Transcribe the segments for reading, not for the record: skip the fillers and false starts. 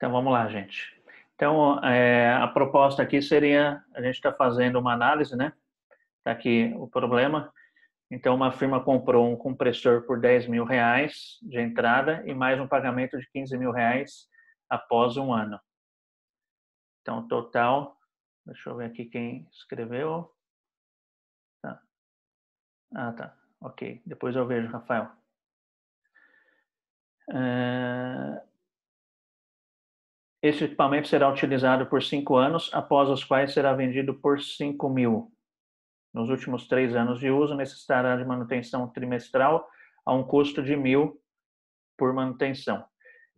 Então, vamos lá, gente. Então, a proposta aqui seria, a gente está fazendo uma análise, né? Está aqui o problema. Então, uma firma comprou um compressor por R$10.000 de entrada e mais um pagamento de R$15.000 após um ano. Então, total, deixa eu ver aqui quem escreveu. Tá. Ah, tá. Ok. Depois eu vejo, Rafael. Esse equipamento será utilizado por 5 anos, após os quais será vendido por R$5.000. Nos últimos 3 anos de uso, necessitará de manutenção trimestral a um custo de R$1.000 por manutenção.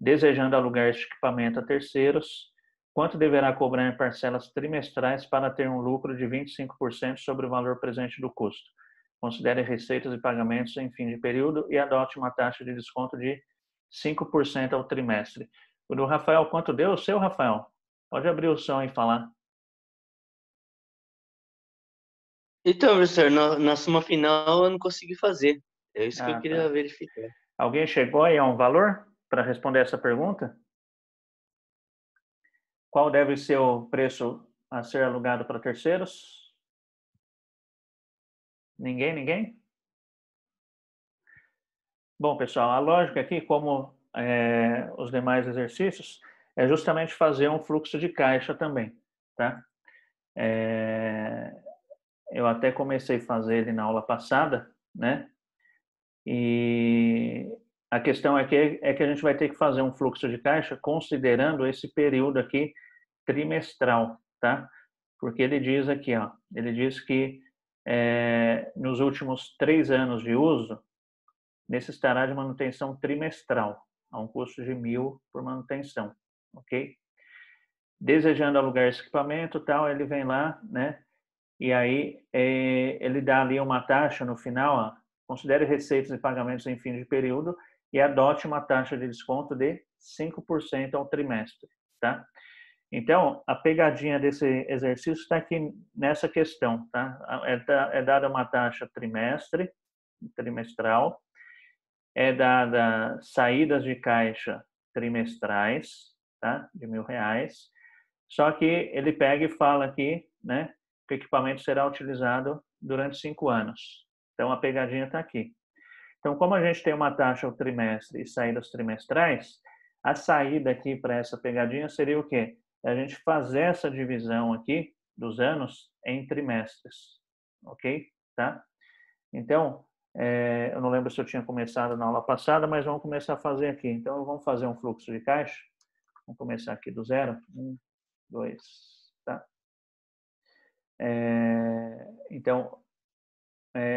Desejando alugar este equipamento a terceiros, quanto deverá cobrar em parcelas trimestrais para ter um lucro de 25% sobre o valor presente do custo? Considere receitas e pagamentos em fim de período e adote uma taxa de desconto de 5% ao trimestre. O do Rafael, quanto deu? O seu, Rafael? Pode abrir o som e falar. Então, professor, na soma final eu não consegui fazer. É isso que eu queria Tá. verificar. Alguém chegou aí a um valor para responder essa pergunta? Qual deve ser o preço a ser alugado para terceiros? Ninguém? Bom, pessoal, a lógica aqui, como os demais exercícios, é justamente fazer um fluxo de caixa também, tá? Eu até comecei a fazer ele na aula passada, né? E a questão é que a gente vai ter que fazer um fluxo de caixa considerando esse período aqui trimestral, tá? Porque ele diz aqui, ó, ele diz que nos últimos 3 anos de uso, necessitará de manutenção trimestral, a um custo de R$1.000 por manutenção, ok? Desejando alugar esse equipamento, tal, ele vem lá, né? E aí ele dá ali uma taxa no final, ó, considere receitas e pagamentos em fim de período e adote uma taxa de desconto de 5% ao trimestre, tá? Então, a pegadinha desse exercício está aqui nessa questão, tá? É dada uma taxa trimestral, é dada saídas de caixa trimestrais, tá? De R$1.000. Só que ele pega e fala aqui, né? Que o equipamento será utilizado durante 5 anos. Então, a pegadinha está aqui. Então, como a gente tem uma taxa ao trimestre e saídas trimestrais, a saída aqui para essa pegadinha seria o quê? A gente fazer essa divisão aqui dos anos em trimestres, ok? Tá? Então, eu não lembro se eu tinha começado na aula passada, mas vamos começar a fazer aqui. Então, vamos fazer um fluxo de caixa. Vamos começar aqui do zero. 1, 2, tá? Então,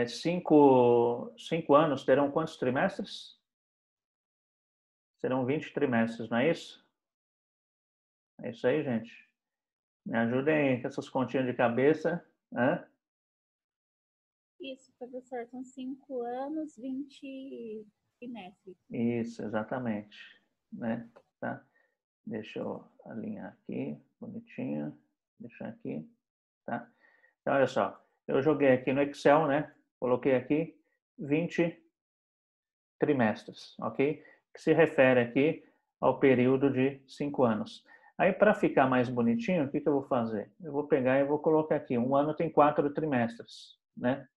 5 anos terão quantos trimestres? Serão 20 trimestres, não é isso? É isso aí, gente. Me ajudem com essas continhas de cabeça. Hã? Isso, professor, são 5 anos, 20 trimestres. Isso, exatamente. Né? Tá? Deixa eu alinhar aqui, bonitinho. Deixar aqui, tá? Então, olha só. Eu joguei aqui no Excel, né? Coloquei aqui 20 trimestres, ok? Que se refere aqui ao período de 5 anos. Aí, para ficar mais bonitinho, o que eu vou fazer? Eu vou pegar e vou colocar aqui. Um ano tem 4 trimestres, né?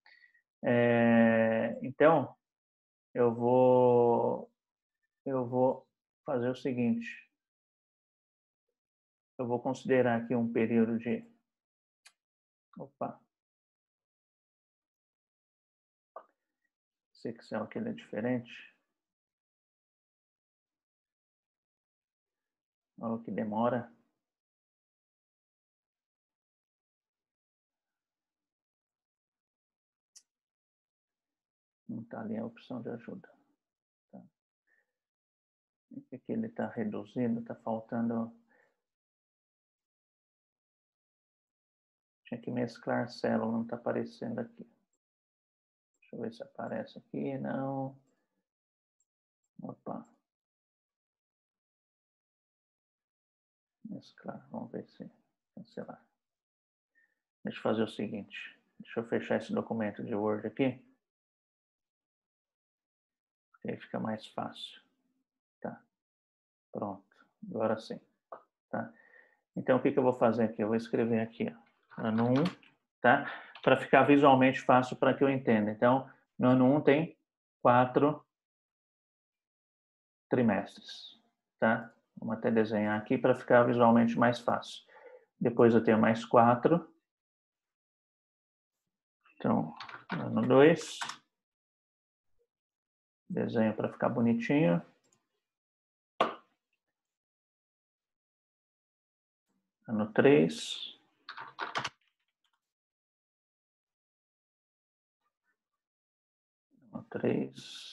Então, eu vou fazer o seguinte. Eu vou considerar aqui um período de... Opa! Esse Excel aqui ele é diferente. Olha o que demora. Não está ali a opção de ajuda. Tá. Aqui ele está reduzindo, está faltando... Tinha que mesclar célula, não está aparecendo aqui. Deixa eu ver se aparece aqui. Não. Opa. Mesclar. Vamos ver se cancelar. Deixa eu fazer o seguinte. Deixa eu fechar esse documento de Word aqui. Aí fica mais fácil. Tá. Pronto. Agora sim. tá? Então, o que eu vou fazer aqui? Eu vou escrever aqui, ó, ano 1, tá? Para ficar visualmente fácil para que eu entenda. Então, no ano 1 tem 4 trimestres, tá? Vamos até desenhar aqui para ficar visualmente mais fácil. Depois eu tenho mais 4. Então, ano 2. Desenho para ficar bonitinho. Ano 3. Ano 3.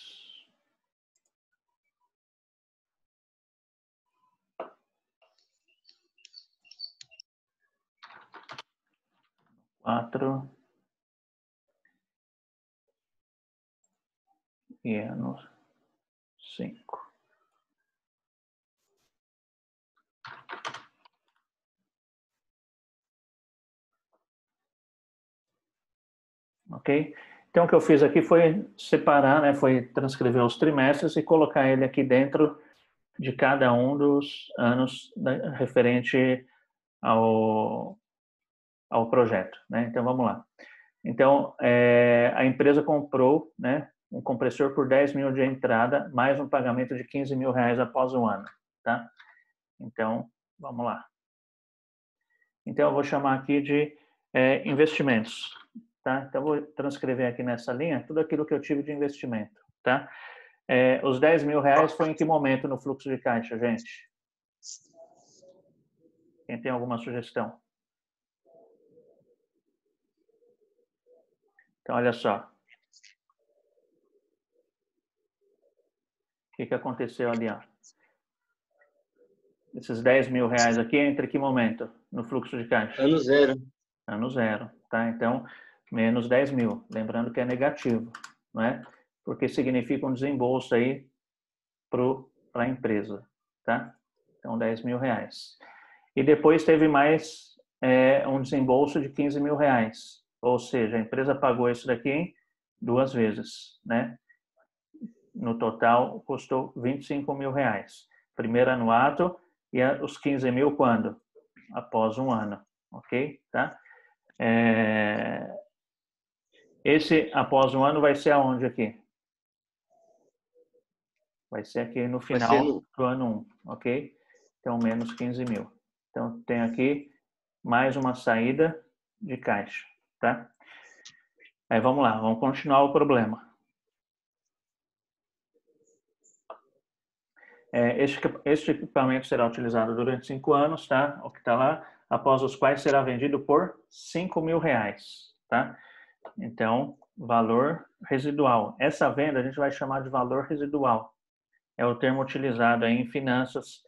Quatro. E ano 5. Ok? Então, o que eu fiz aqui foi separar, né, foi transcrever os trimestres e colocar ele aqui dentro de cada um dos anos referente ao projeto, né? Então, vamos lá. Então, a empresa comprou, né, um compressor por 10 mil de entrada, mais um pagamento de 15 mil reais após um ano, tá? Então, vamos lá. Então, eu vou chamar aqui de investimentos, tá? Então, eu vou transcrever aqui nessa linha tudo aquilo que eu tive de investimento, tá? Os 10 mil reais foi em que momento no fluxo de caixa, gente? Quem tem alguma sugestão? Então, olha só. O que aconteceu ali, ó? Esses 10 mil reais aqui, entre que momento no fluxo de caixa? Ano 0. Ano 0, tá? Então, menos 10 mil. Lembrando que é negativo, não é? Porque significa um desembolso aí para a empresa, tá? Então, 10 mil reais. E depois teve mais um desembolso de 15 mil reais. Ou seja, a empresa pagou isso daqui 2 vezes, né? No total, custou 25 mil reais. Primeiro anuado e os 15 mil quando? Após um ano, ok? Tá? Esse após um ano vai ser aonde aqui? Vai ser aqui no final do ano 1, ok? Então, menos 15 mil. Então, tem aqui mais uma saída de caixa, tá? Aí, vamos lá, vamos continuar o problema. Este equipamento será utilizado durante 5 anos, tá? O que está lá, após os quais será vendido por 5 mil reais, tá? Então, valor residual. Essa venda a gente vai chamar de valor residual. É o termo utilizado aí em finanças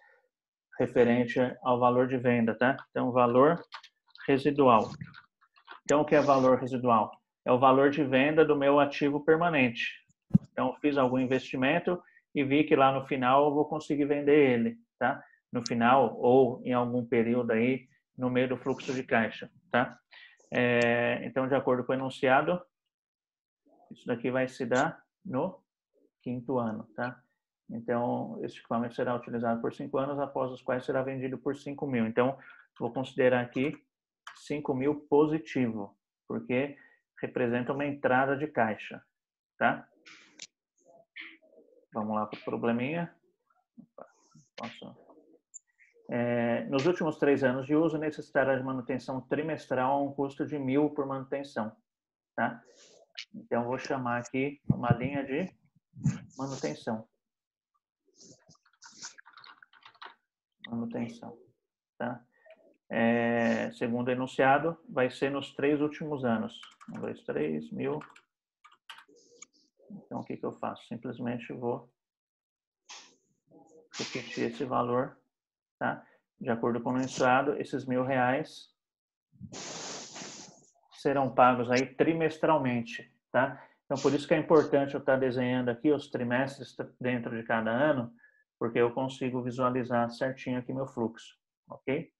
referente ao valor de venda, tá? Então, valor residual. Então, o que é valor residual? É o valor de venda do meu ativo permanente. Então, fiz algum investimento e vi que lá no final eu vou conseguir vender ele, tá? No final ou em algum período aí no meio do fluxo de caixa, tá? Então, de acordo com o enunciado, isso daqui vai se dar no 5º ano, tá? Então, esse equipamento será utilizado por 5 anos, após os quais será vendido por 5 mil. Então, vou considerar aqui 5 mil positivo, porque representa uma entrada de caixa, tá? Vamos lá para o probleminha. Nos últimos 3 anos de uso, necessitará de manutenção trimestral a um custo de 1.000 por manutenção, tá? Então, vou chamar aqui uma linha de manutenção. Manutenção, tá? Segundo o enunciado, vai ser nos 3 últimos anos. 1, 2, 3, 1.000. Então, o que eu faço? Simplesmente vou repetir esse valor, tá? De acordo com o enunciado, esses 1.000 reais serão pagos aí trimestralmente, tá? Então, por isso que é importante eu estar desenhando aqui os trimestres dentro de cada ano, porque eu consigo visualizar certinho aqui meu fluxo, ok?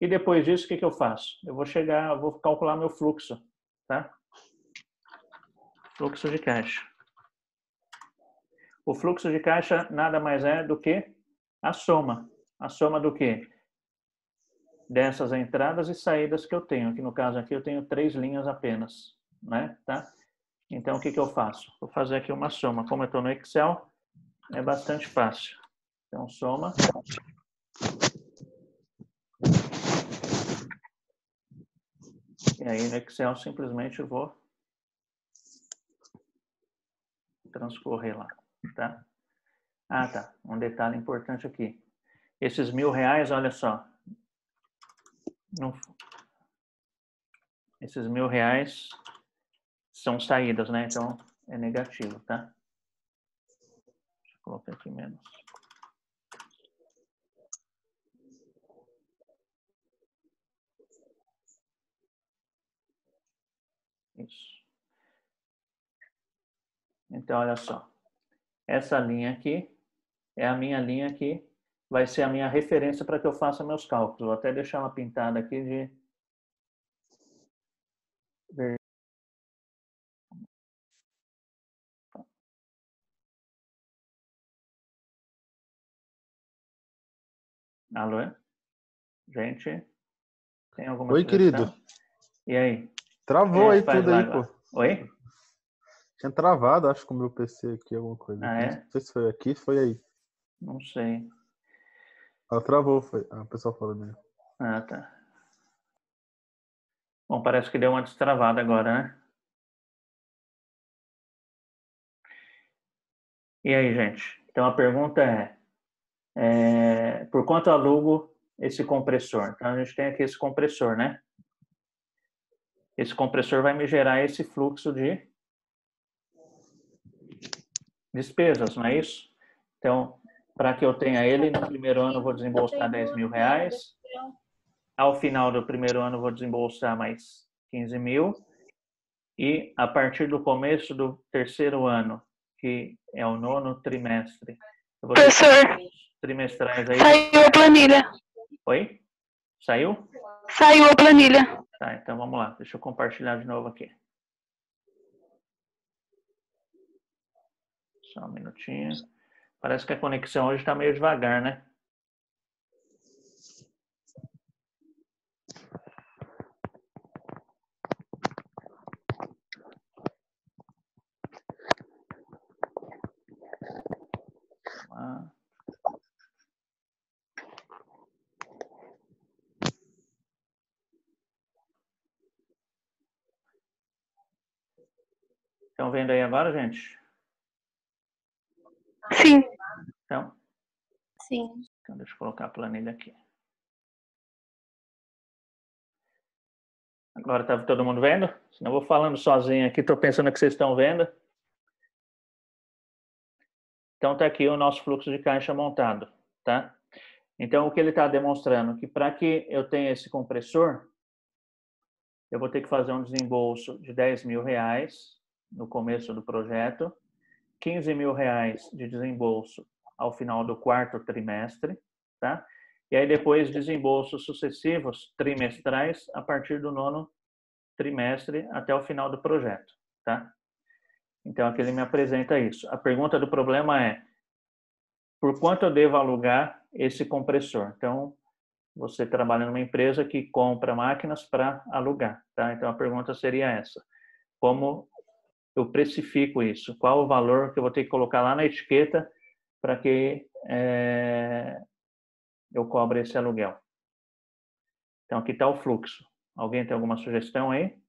E depois disso, o que eu faço? Eu vou calcular meu fluxo, tá? Fluxo de caixa. O fluxo de caixa nada mais é do que a soma. A soma do quê? dessas entradas e saídas que eu tenho. Aqui no caso aqui eu tenho 3 linhas apenas, né? Tá? Então o que eu faço? Vou fazer aqui uma soma. Como eu estou no Excel, é bastante fácil. Então soma. E aí no Excel simplesmente eu vou transcorrer lá, tá? Ah, tá. Um detalhe importante aqui. Esses R$1.000, olha só. Esses R$1.000 são saídas, né? Então é negativo, tá? Deixa eu colocar aqui menos. Isso. Então, olha só. Essa linha aqui é a minha linha que vai ser a minha referência para que eu faça meus cálculos. Vou até deixar ela pintada aqui de verde. Alô? Gente, tem alguma Oi, querido. sugestão? E aí? Travou aí Faz tudo lá aí, agora. pô. Oi? Tinha travado, acho, com o meu PC aqui, alguma coisa. Ah, é? Não sei se foi aqui, se foi aí. Não sei. Ah, travou, foi. Ah, o pessoal falou mesmo. Ah, tá. Bom, parece que deu uma destravada agora, né? E aí, gente? Então a pergunta por quanto eu alugo esse compressor? Então a gente tem aqui esse compressor, né? Esse compressor vai me gerar esse fluxo de despesas, não é isso? Então, para que eu tenha ele, no primeiro ano eu vou desembolsar R$10.000. Ao final do primeiro ano eu vou desembolsar mais 15.000. E a partir do começo do terceiro ano, que é o 9º trimestre, eu vou ter trimestrais aí. Saiu a planilha. Oi? Saiu? Saiu a planilha. Tá, então vamos lá. Deixa eu compartilhar de novo aqui. Só um minutinho. Parece que a conexão hoje está meio devagar, né? Vamos lá. Estão vendo aí agora, gente? Sim. Então? Sim. Então deixa eu colocar a planilha aqui. Agora está todo mundo vendo? Senão eu vou falando sozinho aqui, estou pensando que vocês estão vendo. Então está aqui o nosso fluxo de caixa montado, tá? Então o que ele está demonstrando? Que para que eu tenha esse compressor, eu vou ter que fazer um desembolso de R$10.000 no começo do projeto, R$15.000 de desembolso ao final do quarto trimestre, tá? E aí depois desembolsos sucessivos trimestrais a partir do 9º trimestre até o final do projeto, tá? Então aqui ele me apresenta isso. A pergunta do problema é: por quanto eu devo alugar esse compressor? Então você trabalha numa empresa que compra máquinas para alugar, tá? Então a pergunta seria essa: como eu precifico isso? Qual o valor que eu vou ter que colocar lá na etiqueta para que eu cobre esse aluguel? Então aqui está o fluxo. Alguém tem alguma sugestão aí?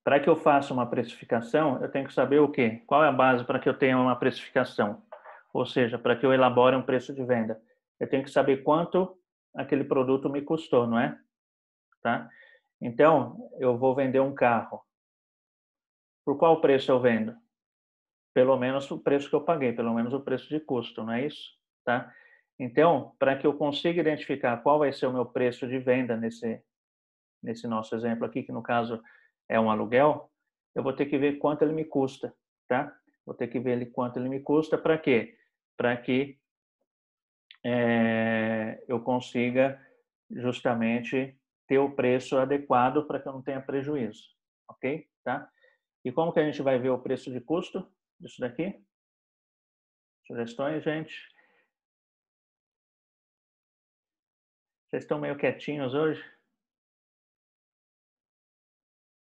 Para que eu faça uma precificação, eu tenho que saber o quê? Qual é a base para que eu tenha uma precificação? Ou seja, para que eu elabore um preço de venda. Eu tenho que saber quanto aquele produto me custou, não é? Tá? Então, eu vou vender um carro. Por qual preço eu vendo? Pelo menos o preço que eu paguei, pelo menos o preço de custo, não é isso? Tá? Então, para que eu consiga identificar qual vai ser o meu preço de venda nesse nosso exemplo aqui, que no caso é um aluguel, eu vou ter que ver quanto ele me custa, tá? Vou ter que ver quanto ele me custa, para quê? Para que eu consiga justamente ter o preço adequado para que eu não tenha prejuízo, ok? Tá? E como que a gente vai ver o preço de custo disso daqui? Sugestões, gente? Vocês estão meio quietinhos hoje?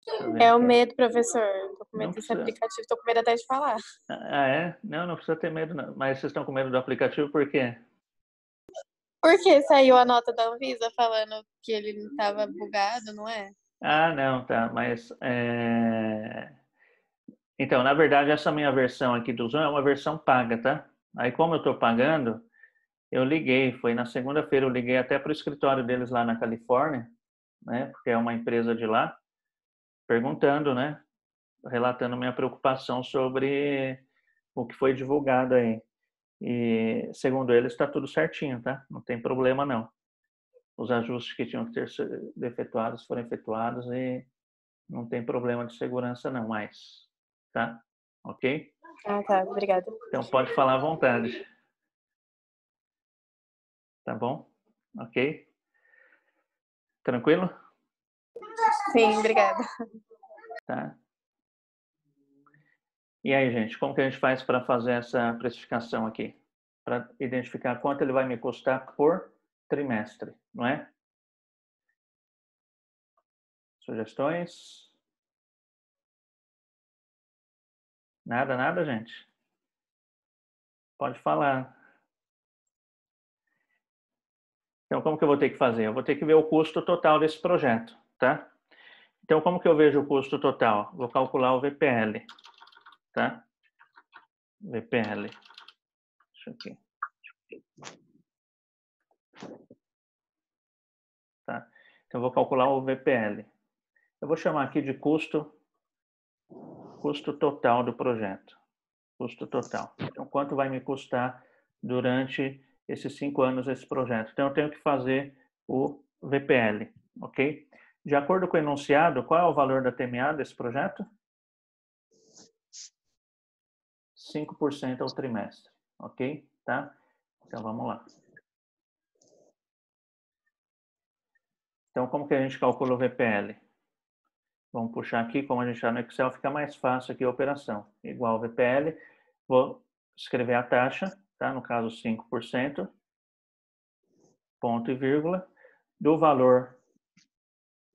Deixa eu ver É o aqui. medo, professor. Tô com Não medo desse precisa. aplicativo, tô com medo até de falar. Ah, é? Não, não precisa ter medo, não. Mas vocês estão com medo do aplicativo por quê? Porque saiu a nota da Anvisa falando que ele não tava bugado, não é? Ah, não, tá. Mas, então, na verdade, essa minha versão aqui do Zoom é uma versão paga, tá? Aí, como eu estou pagando, eu liguei. Foi na segunda-feira, eu liguei até para o escritório deles lá na Califórnia, né? Porque é uma empresa de lá, perguntando, né? Relatando minha preocupação sobre o que foi divulgado aí. E, segundo eles, está tudo certinho, tá? Não tem problema, não. Os ajustes que tinham que ter sido efetuados foram efetuados e não tem problema de segurança, não, mais. Tá? Ok? Ah, tá. Obrigada. Então, pode falar à vontade. Tá bom? Ok? Tranquilo? Sim, obrigada. Tá. E aí, gente, como que a gente faz para fazer essa precificação aqui? Para identificar quanto ele vai me custar por trimestre, não é? Sugestões? Nada, nada, gente? Pode falar. Então, como que eu vou ter que fazer? Eu vou ter que ver o custo total desse projeto, tá? Então, como que eu vejo o custo total? Vou calcular o VPL, tá? VPL. Deixa aqui. Tá? Então, eu vou calcular o VPL. Eu vou chamar aqui de custo total do projeto. Custo total. Então, quanto vai me custar durante esses 5 anos esse projeto? Então, eu tenho que fazer o VPL, ok? De acordo com o enunciado, qual é o valor da TMA desse projeto? 5% ao trimestre, ok? Tá? Então, vamos lá. Então, como que a gente calcula o VPL? Vamos puxar aqui, como a gente está no Excel, fica mais fácil aqui a operação. Igual VPL, vou escrever a taxa, tá? No caso 5%, ponto e vírgula, do valor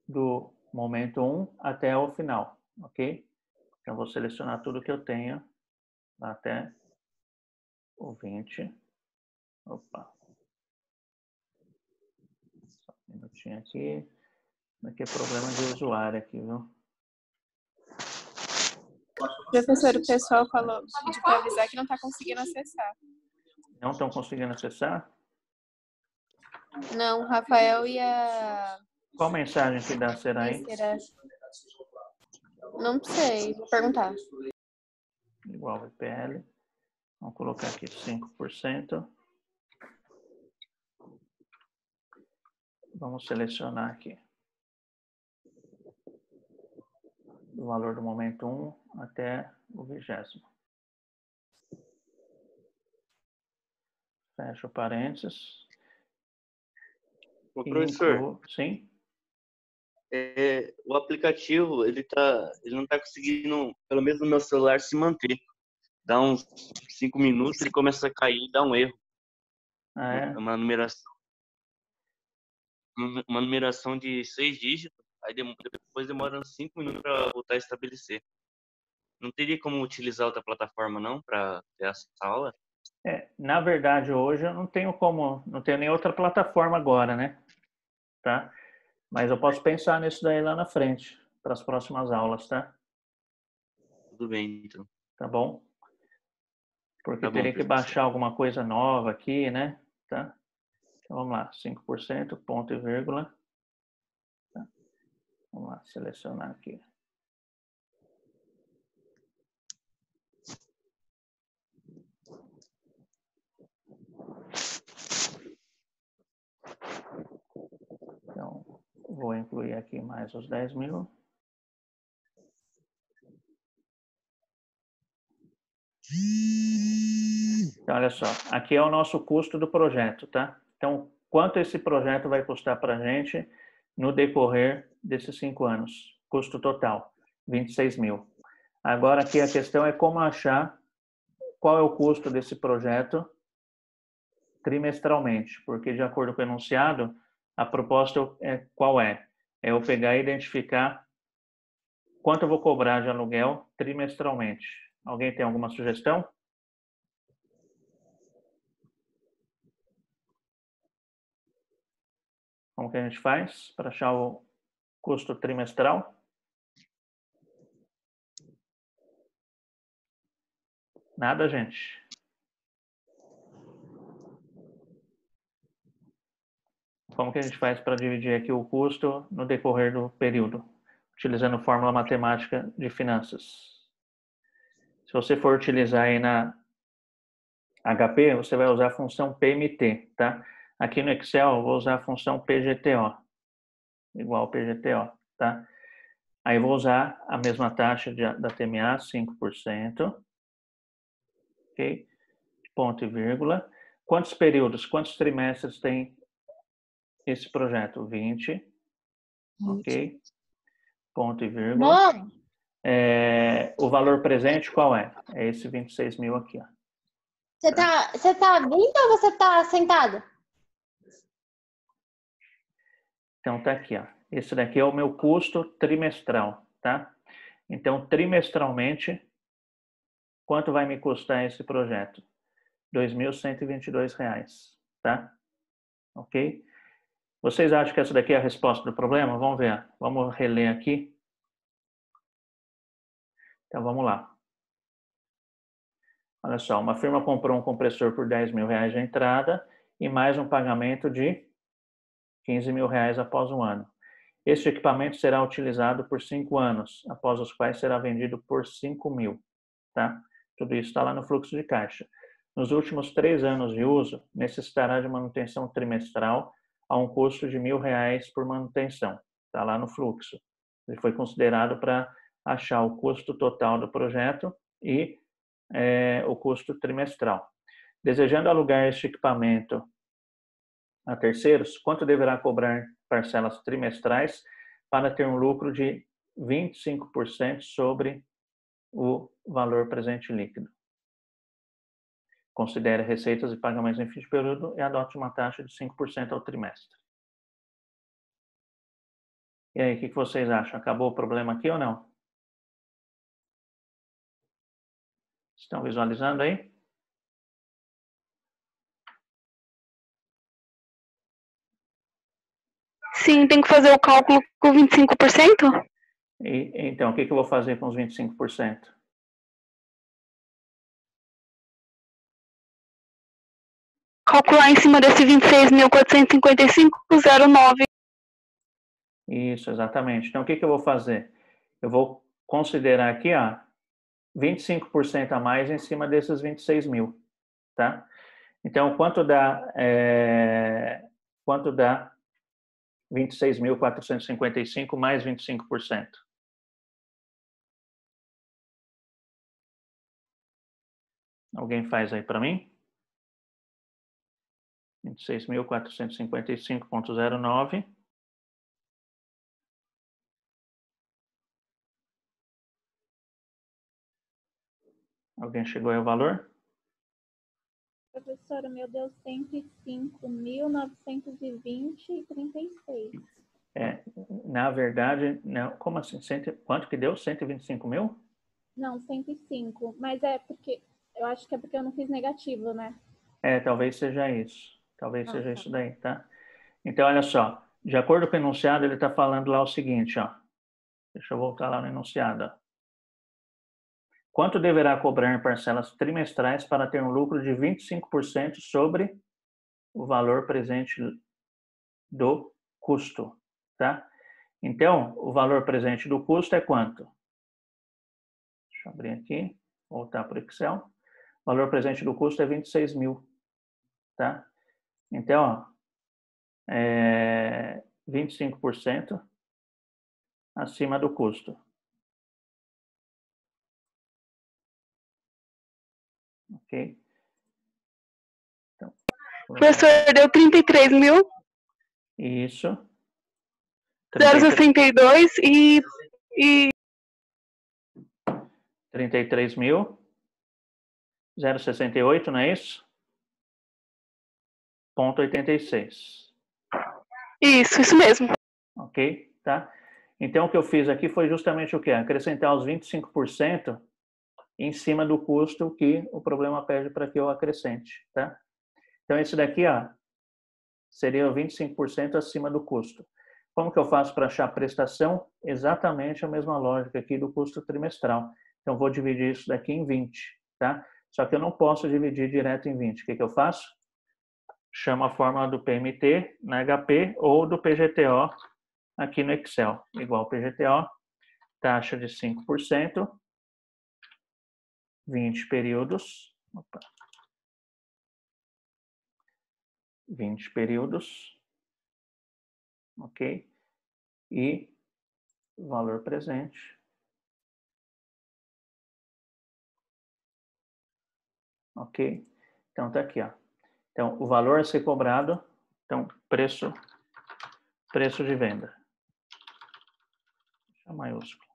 do momento 1 até o final, ok? Então, vou selecionar tudo que eu tenho até o 20. Opa. Só um minutinho aqui. Aqui é problema de usuário aqui, viu? Professor, o pessoal pediu para avisar que não está conseguindo acessar. Não estão conseguindo acessar? Não, o Rafael e a Qual mensagem que dá será aí? Cícera. Não sei, vou perguntar. Igual VPL. Vamos colocar aqui 5%. Vamos selecionar aqui. Do valor do momento 1 até o 20º. Fecha o parênteses. Ô, professor, Sim? o aplicativo, ele não tá conseguindo, pelo menos no meu celular, se manter. Dá uns 5 minutos, ele começa a cair e dá um erro. Ah, é? Uma numeração de 6 dígitos, aí depois demora uns 5 minutos para voltar a estabelecer. Não teria como utilizar outra plataforma, não, para ter essa aula? Na verdade, hoje eu não tenho nem outra plataforma agora, né? Tá? Mas eu posso pensar nisso daí lá na frente, para as próximas aulas, tá? Tudo bem, então. Tá bom? Porque Tá bom, teria que professor. baixar alguma coisa nova aqui, né? Tá? Então vamos lá, 5%, ponto e vírgula. Tá? Vamos lá, selecionar aqui. Então, vou incluir aqui mais os 10 mil. Então, olha só, aqui é o nosso custo do projeto, tá? Então, quanto esse projeto vai custar para a gente no decorrer desses 5 anos? Custo total, 26 mil. Agora, aqui a questão é como achar qual é o custo desse projeto trimestralmente, porque de acordo com o enunciado, a proposta qual é? É eu pegar e identificar quanto eu vou cobrar de aluguel trimestralmente. Alguém tem alguma sugestão? Como que a gente faz para achar o custo trimestral? Nada, gente. Como que a gente faz para dividir aqui o custo no decorrer do período? Utilizando fórmula matemática de finanças. Se você for utilizar aí na HP, você vai usar a função PMT, tá? Aqui no Excel, eu vou usar a função PGTO, igual PGTO, tá? Aí eu vou usar a mesma taxa da TMA, 5%, ok? Ponto e vírgula. Quantos períodos, quantos trimestres tem esse projeto? 20, ok? Ponto e vírgula. Não. O valor presente qual é? É esse 26 mil aqui, ó. Você tá vindo ou você tá sentado? Então, tá aqui, ó. Esse daqui é o meu custo trimestral, tá? Então, trimestralmente, quanto vai me custar esse projeto? R$ 2.122, tá? Ok? Vocês acham que essa daqui é a resposta do problema? Vamos ver. Vamos reler aqui. Então, vamos lá. Olha só, uma firma comprou um compressor por R$ 10 mil de entrada e mais um pagamento de R$ 15 mil após um ano. Este equipamento será utilizado por 5 anos, após os quais será vendido por 5 mil. Tá? Tudo isso está lá no fluxo de caixa. Nos últimos 3 anos de uso, necessitará de manutenção trimestral a um custo de R$ 1.000 por manutenção. Está lá no fluxo. Ele foi considerado para achar o custo total do projeto e o custo trimestral. Desejando alugar este equipamento a terceiros, quanto deverá cobrar parcelas trimestrais para ter um lucro de 25% sobre o valor presente líquido? Considere receitas e pagamentos em fim de período e adote uma taxa de 5% ao trimestre. E aí, o que vocês acham? Acabou o problema aqui ou não? Estão visualizando aí? Sim, tem que fazer o cálculo com 25%? Então, o que eu vou fazer com os 25%? Calcular em cima desse 26.455,09. Isso, exatamente. Então, o que eu vou fazer? Eu vou considerar aqui, ó, 25% a mais em cima desses 26 mil, tá? Então, quanto dá 26.455 mais 25%? Alguém faz aí para mim? 26.455,09. Alguém chegou aí ao valor? Professora, meu deu 105.920,36. Na verdade, não, como assim? Quanto que deu? 125 mil? Não, 105. Mas é porque, eu acho que é porque eu não fiz negativo, né? Talvez seja isso. Talvez seja tá. isso daí, tá? Então, olha só. De acordo com o enunciado, ele está falando lá o seguinte, ó. Deixa eu voltar lá no enunciado, ó. Quanto deverá cobrar em parcelas trimestrais para ter um lucro de 25% sobre o valor presente do custo, tá? Então, o valor presente do custo é quanto? Deixa eu abrir aqui, voltar para o Excel. O valor presente do custo é 26 mil, tá? Então, ó, 25% acima do custo. Ok? Então, Professor, deu 33 mil, isso. 0,62 e 33 mil. 0,68, não é isso? 0,86. Isso mesmo. Ok? Tá? Então, o que eu fiz aqui foi justamente o quê? Acrescentar os 25% em cima do custo que o problema pede para que eu acrescente, tá? Então, esse daqui, ó, seria 25% acima do custo. Como que eu faço para achar a prestação? Exatamente a mesma lógica aqui do custo trimestral. Então, vou dividir isso daqui em 20, tá? Só que eu não posso dividir direto em 20. O que eu faço? Chamo a fórmula do PMT na HP ou do PGTO aqui no Excel. Igual PGTO, taxa de 5%, 20 períodos. Opa. 20 períodos. Ok? E valor presente. Ok? Então, tá aqui, ó. Então, o valor a ser cobrado, então, preço de venda. Deixa maiúsculo.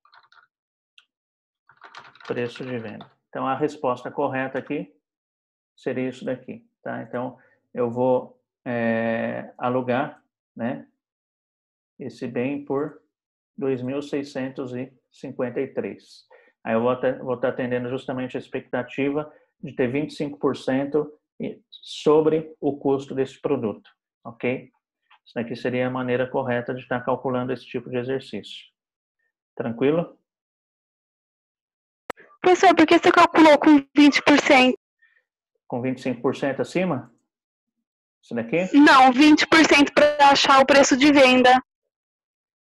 Preço de venda. Então, a resposta correta aqui seria isso daqui, tá? Então, eu vou alugar, né, esse bem por 2.653. Aí eu vou estar atendendo justamente a expectativa de ter 25% sobre o custo desse produto, ok? Isso daqui seria a maneira correta de estar calculando esse tipo de exercício. Tranquilo? Professor, por que você calculou com 20%? Com 25% acima? Isso daqui? Não, 20% para achar o preço de venda.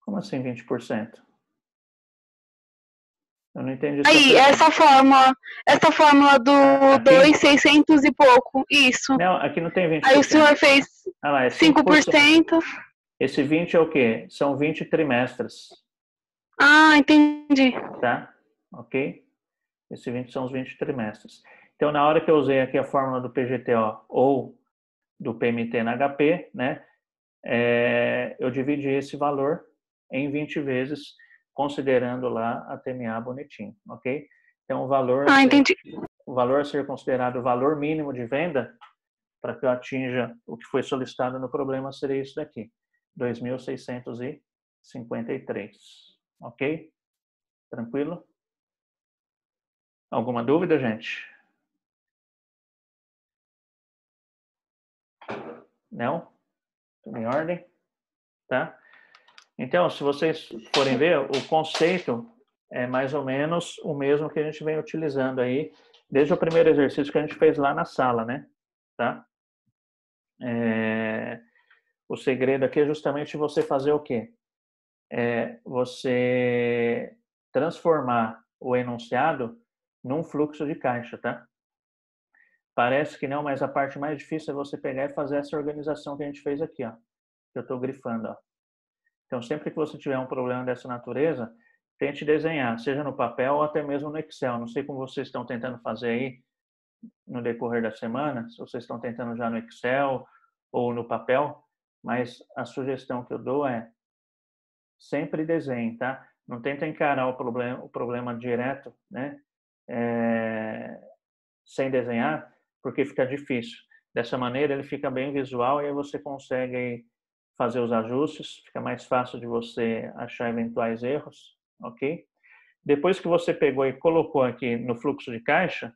Como assim 20%? Eu não entendi sua Aí, pergunta. essa fórmula do Aqui? 2.600 e pouco, isso. Não, aqui não tem 20%. Aí o senhor fez Ah lá, é 5%. Esse 20 é o quê? São 20 trimestres, Ah, entendi. tá? Ok? Esse 20 são os 20 trimestres. Então, na hora que eu usei aqui a fórmula do PGTO ou do PMT na HP, né? Eu dividi esse valor em 20 vezes, considerando lá a TMA bonitinho, ok? Então, Entendi. o valor a ser considerado o valor mínimo de venda, para que eu atinja o que foi solicitado no problema, seria isso daqui, 2.653, ok? Tranquilo? Alguma dúvida, gente? Não? Tudo em ordem? Tá? Então, se vocês forem ver, o conceito é mais ou menos o mesmo que a gente vem utilizando aí, desde o primeiro exercício que a gente fez lá na sala, né? Tá? O segredo aqui é justamente você fazer o quê? Você transformar o enunciado num fluxo de caixa, tá? Parece que não, mas a parte mais difícil é você pegar e fazer essa organização que a gente fez aqui, ó. Que eu estou grifando, ó. Então, sempre que você tiver um problema dessa natureza, tente desenhar, seja no papel ou até mesmo no Excel. Não sei como vocês estão tentando fazer aí no decorrer da semana, se vocês estão tentando já no Excel ou no papel, mas a sugestão que eu dou é sempre desenhe, tá? Não tenta encarar o problema direto, né? Sem desenhar, porque fica difícil. Dessa maneira, ele fica bem visual e aí você consegue fazer os ajustes, fica mais fácil de você achar eventuais erros, ok? Depois que você pegou e colocou aqui no fluxo de caixa,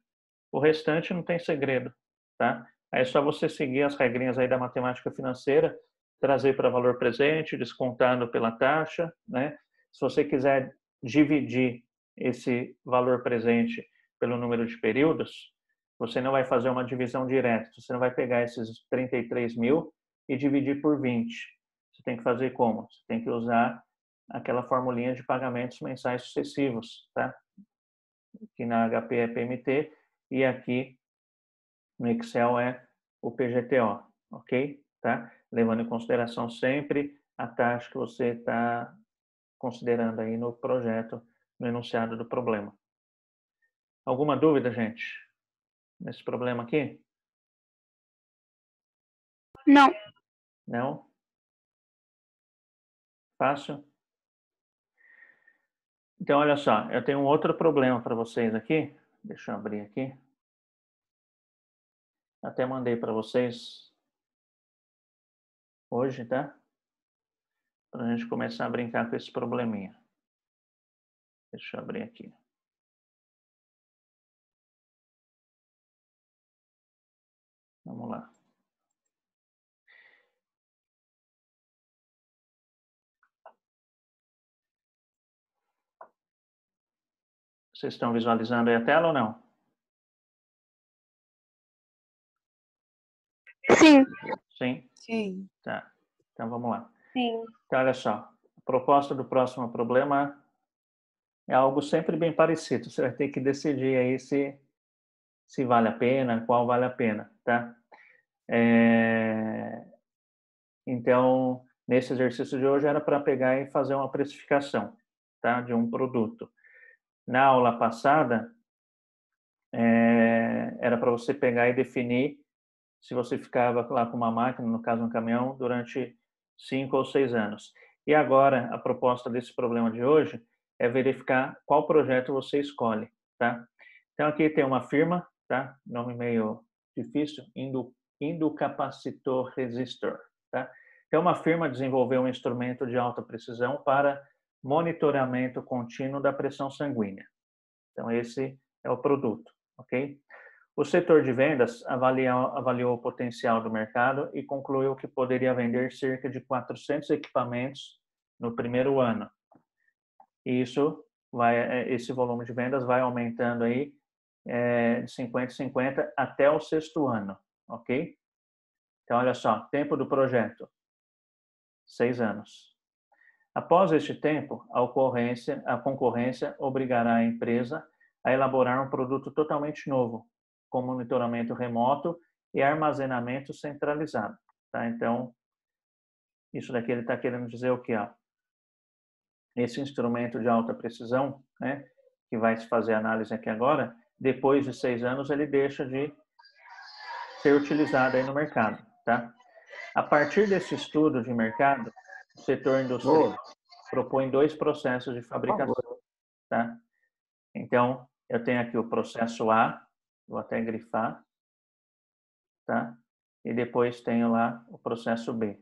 o restante não tem segredo, tá? Aí é só você seguir as regrinhas aí da matemática financeira, trazer para valor presente, descontado pela taxa, né? Se você quiser dividir esse valor presente pelo número de períodos, você não vai fazer uma divisão direta, você não vai pegar esses 33 mil e dividir por 20. Você tem que fazer como? Você tem que usar aquela formulinha de pagamentos mensais sucessivos, tá? Aqui na HP é PMT e aqui no Excel é o PGTO, ok? Tá? Levando em consideração sempre a taxa que você está considerando aí no projeto, no enunciado do problema. Alguma dúvida, gente, nesse problema aqui? Não. Não? Fácil? Então, olha só, eu tenho um outro problema para vocês aqui. Deixa eu abrir aqui. Até mandei para vocês hoje, tá? Para a gente começar a brincar com esse probleminha. Deixa eu abrir aqui. Vamos lá. Vocês estão visualizando aí a tela ou não? Sim. Sim? Sim. Tá. Então vamos lá. Sim. Então, olha só. A proposta do próximo problema é algo sempre bem parecido. Você vai ter que decidir aí se vale a pena, qual vale a pena, tá? Então, nesse exercício de hoje era para pegar e fazer uma precificação, tá? De um produto. Na aula passada, era para você pegar e definir se você ficava lá com uma máquina, no caso um caminhão, durante 5 ou 6 anos. E agora, a proposta desse problema de hoje é verificar qual projeto você escolhe, tá? Então, aqui tem uma firma, tá? Nome meio difícil, Inducapacitor Resistor, tá? Então, uma firma desenvolveu um instrumento de alta precisão para monitoramento contínuo da pressão sanguínea. Então, esse é o produto, ok? O setor de vendas avaliou o potencial do mercado e concluiu que poderia vender cerca de 400 equipamentos no primeiro ano. E esse volume de vendas vai aumentando aí de 50 em 50 até o sexto ano, ok? Então, olha só, tempo do projeto, 6 anos. Após este tempo, a concorrência obrigará a empresa a elaborar um produto totalmente novo, com monitoramento remoto e armazenamento centralizado. Tá? Então, isso daqui ele está querendo dizer o quê? Ó? Esse instrumento de alta precisão, né, que vai se fazer análise aqui agora, depois de 6 anos ele deixa de ser utilizado aí no mercado. Tá? A partir desse estudo de mercado, o setor industrial propõe 2 processos de fabricação. Tá? Então, eu tenho aqui o processo A, vou até grifar, tá? E depois tenho lá o processo B.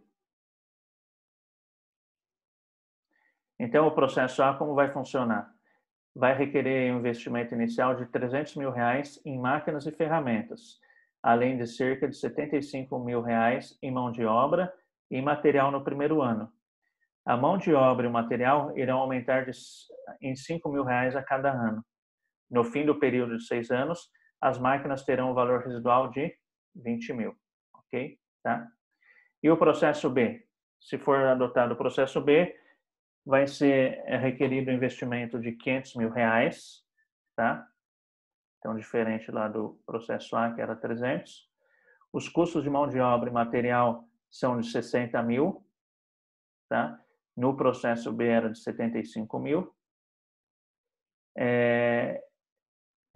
Então, o processo A, como vai funcionar? Vai requerer um investimento inicial de R$300 mil em máquinas e ferramentas, além de cerca de R$75 mil em mão de obra e material no primeiro ano. A mão de obra e o material irão aumentar em R$5 mil a cada ano. No fim do período de 6 anos, as máquinas terão um valor residual de 20 mil, ok? Tá? E o processo B? Se for adotado o processo B, vai ser requerido um investimento de R$500 mil, tá? Então, diferente lá do processo A, que era 300. Os custos de mão de obra e material são de 60 mil, tá? No processo B era de 75 mil.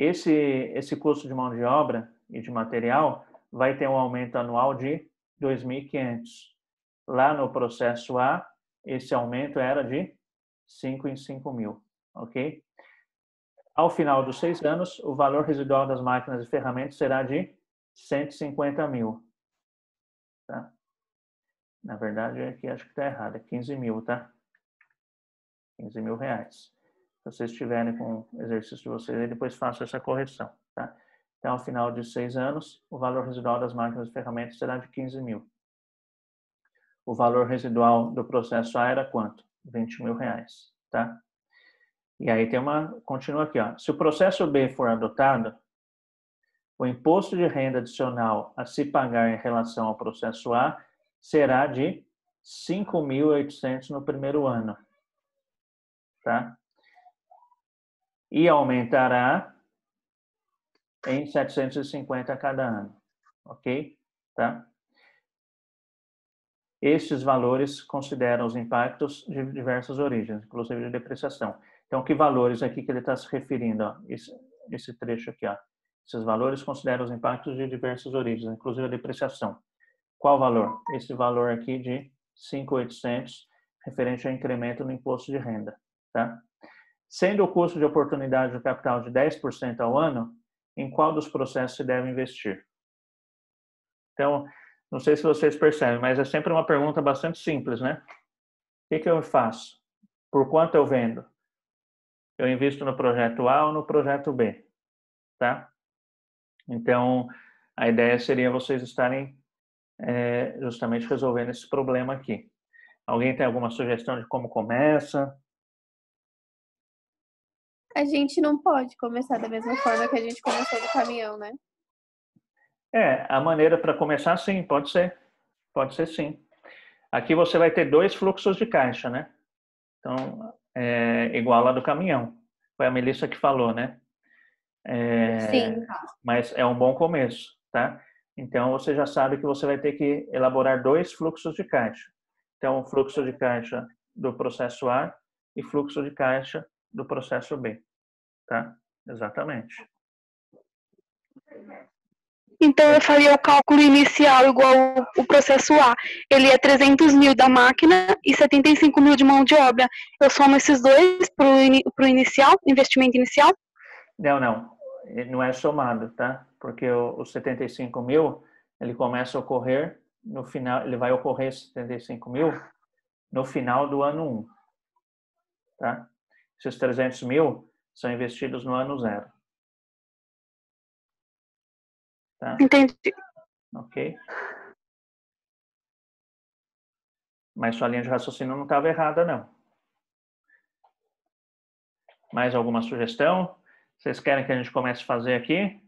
Esse custo de mão de obra e de material vai ter um aumento anual de 2.500. Lá no processo A, esse aumento era de 5 em 5 mil, ok? Ao final dos 6 anos, o valor residual das máquinas e ferramentas será de 150 mil. Tá? Na verdade, aqui acho que está errado, é 15 mil, tá? 15 mil reais. Se vocês estiverem com o exercício de vocês, aí depois façam essa correção, tá? Então, ao final de 6 anos, o valor residual das máquinas e ferramentas será de 15 mil. O valor residual do processo A era quanto? 20 mil reais, tá? E aí continua aqui, ó. Se o processo B for adotado, o imposto de renda adicional a se pagar em relação ao processo A será de 5.800 no primeiro ano, tá? E aumentará em 750 a cada ano, ok? Tá? Estes valores consideram os impactos de diversas origens, inclusive de depreciação. Então, que valores aqui que ele está se referindo? Ó? Esse trecho aqui, ó. Esses valores consideram os impactos de diversas origens, inclusive a depreciação. Qual valor? Esse valor aqui de 5.800, referente ao incremento no imposto de renda, tá? Sendo o custo de oportunidade do capital de 10% ao ano, em qual dos processos se deve investir? Então, não sei se vocês percebem, mas é sempre uma pergunta bastante simples, né? O que eu faço? Por quanto eu vendo? Eu invisto no projeto A ou no projeto B, tá? Então, a ideia seria vocês estarem justamente resolvendo esse problema aqui. Alguém tem alguma sugestão de como começa? A gente não pode começar da mesma forma que a gente começou do caminhão, né? A maneira para começar, sim, pode ser. Pode ser sim. Aqui você vai ter 2 fluxos de caixa, né? Então, igual lá do caminhão. Foi a Melissa que falou, né? Sim. Mas é um bom começo, tá? Então, você já sabe que você vai ter que elaborar 2 fluxos de caixa. Então, fluxo de caixa do processo A e fluxo de caixa do processo B, tá? Exatamente. Então, eu faria o cálculo inicial igual o processo A. Ele é 300 mil da máquina e 75 mil de mão de obra. Eu somo esses dois para o inicial, investimento inicial? Não. Ele não é somado, tá? Porque os 75 mil, ele começa a ocorrer no final, ele vai ocorrer 75 mil no final do ano 1, tá? Esses 300 mil são investidos no ano 0. Tá? Entendi. Ok? Mas sua linha de raciocínio não estava errada, não. Mais alguma sugestão? Vocês querem que a gente comece a fazer aqui?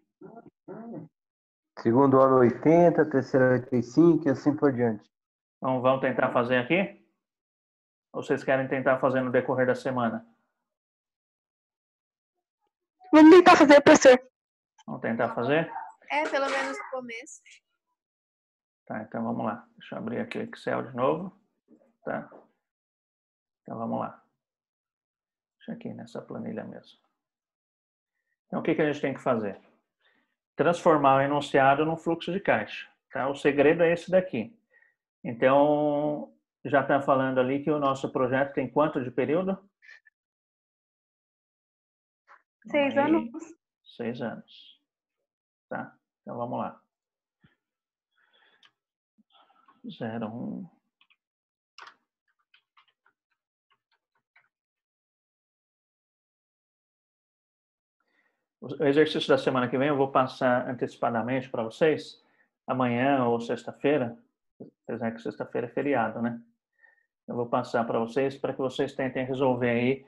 Segundo ano 80, terceiro 85 e assim por diante. Então, vamos tentar fazer aqui? Ou vocês querem tentar fazer no decorrer da semana? Vamos tentar fazer, professor. Vamos tentar fazer? Pelo menos no começo. Tá, então vamos lá. Deixa eu abrir aqui o Excel de novo. Tá? Então vamos lá. Deixa aqui nessa planilha mesmo. Então o que a gente tem que fazer? Transformar o enunciado num fluxo de caixa. Tá? O segredo é esse daqui. Então, já está falando ali que o nosso projeto tem quanto de período? 6 anos. 6 anos. Tá? Então vamos lá. 01. O exercício da semana que vem eu vou passar antecipadamente para vocês, amanhã ou sexta-feira, apesar que sexta-feira é feriado, né? Eu vou passar para vocês para que vocês tentem resolver aí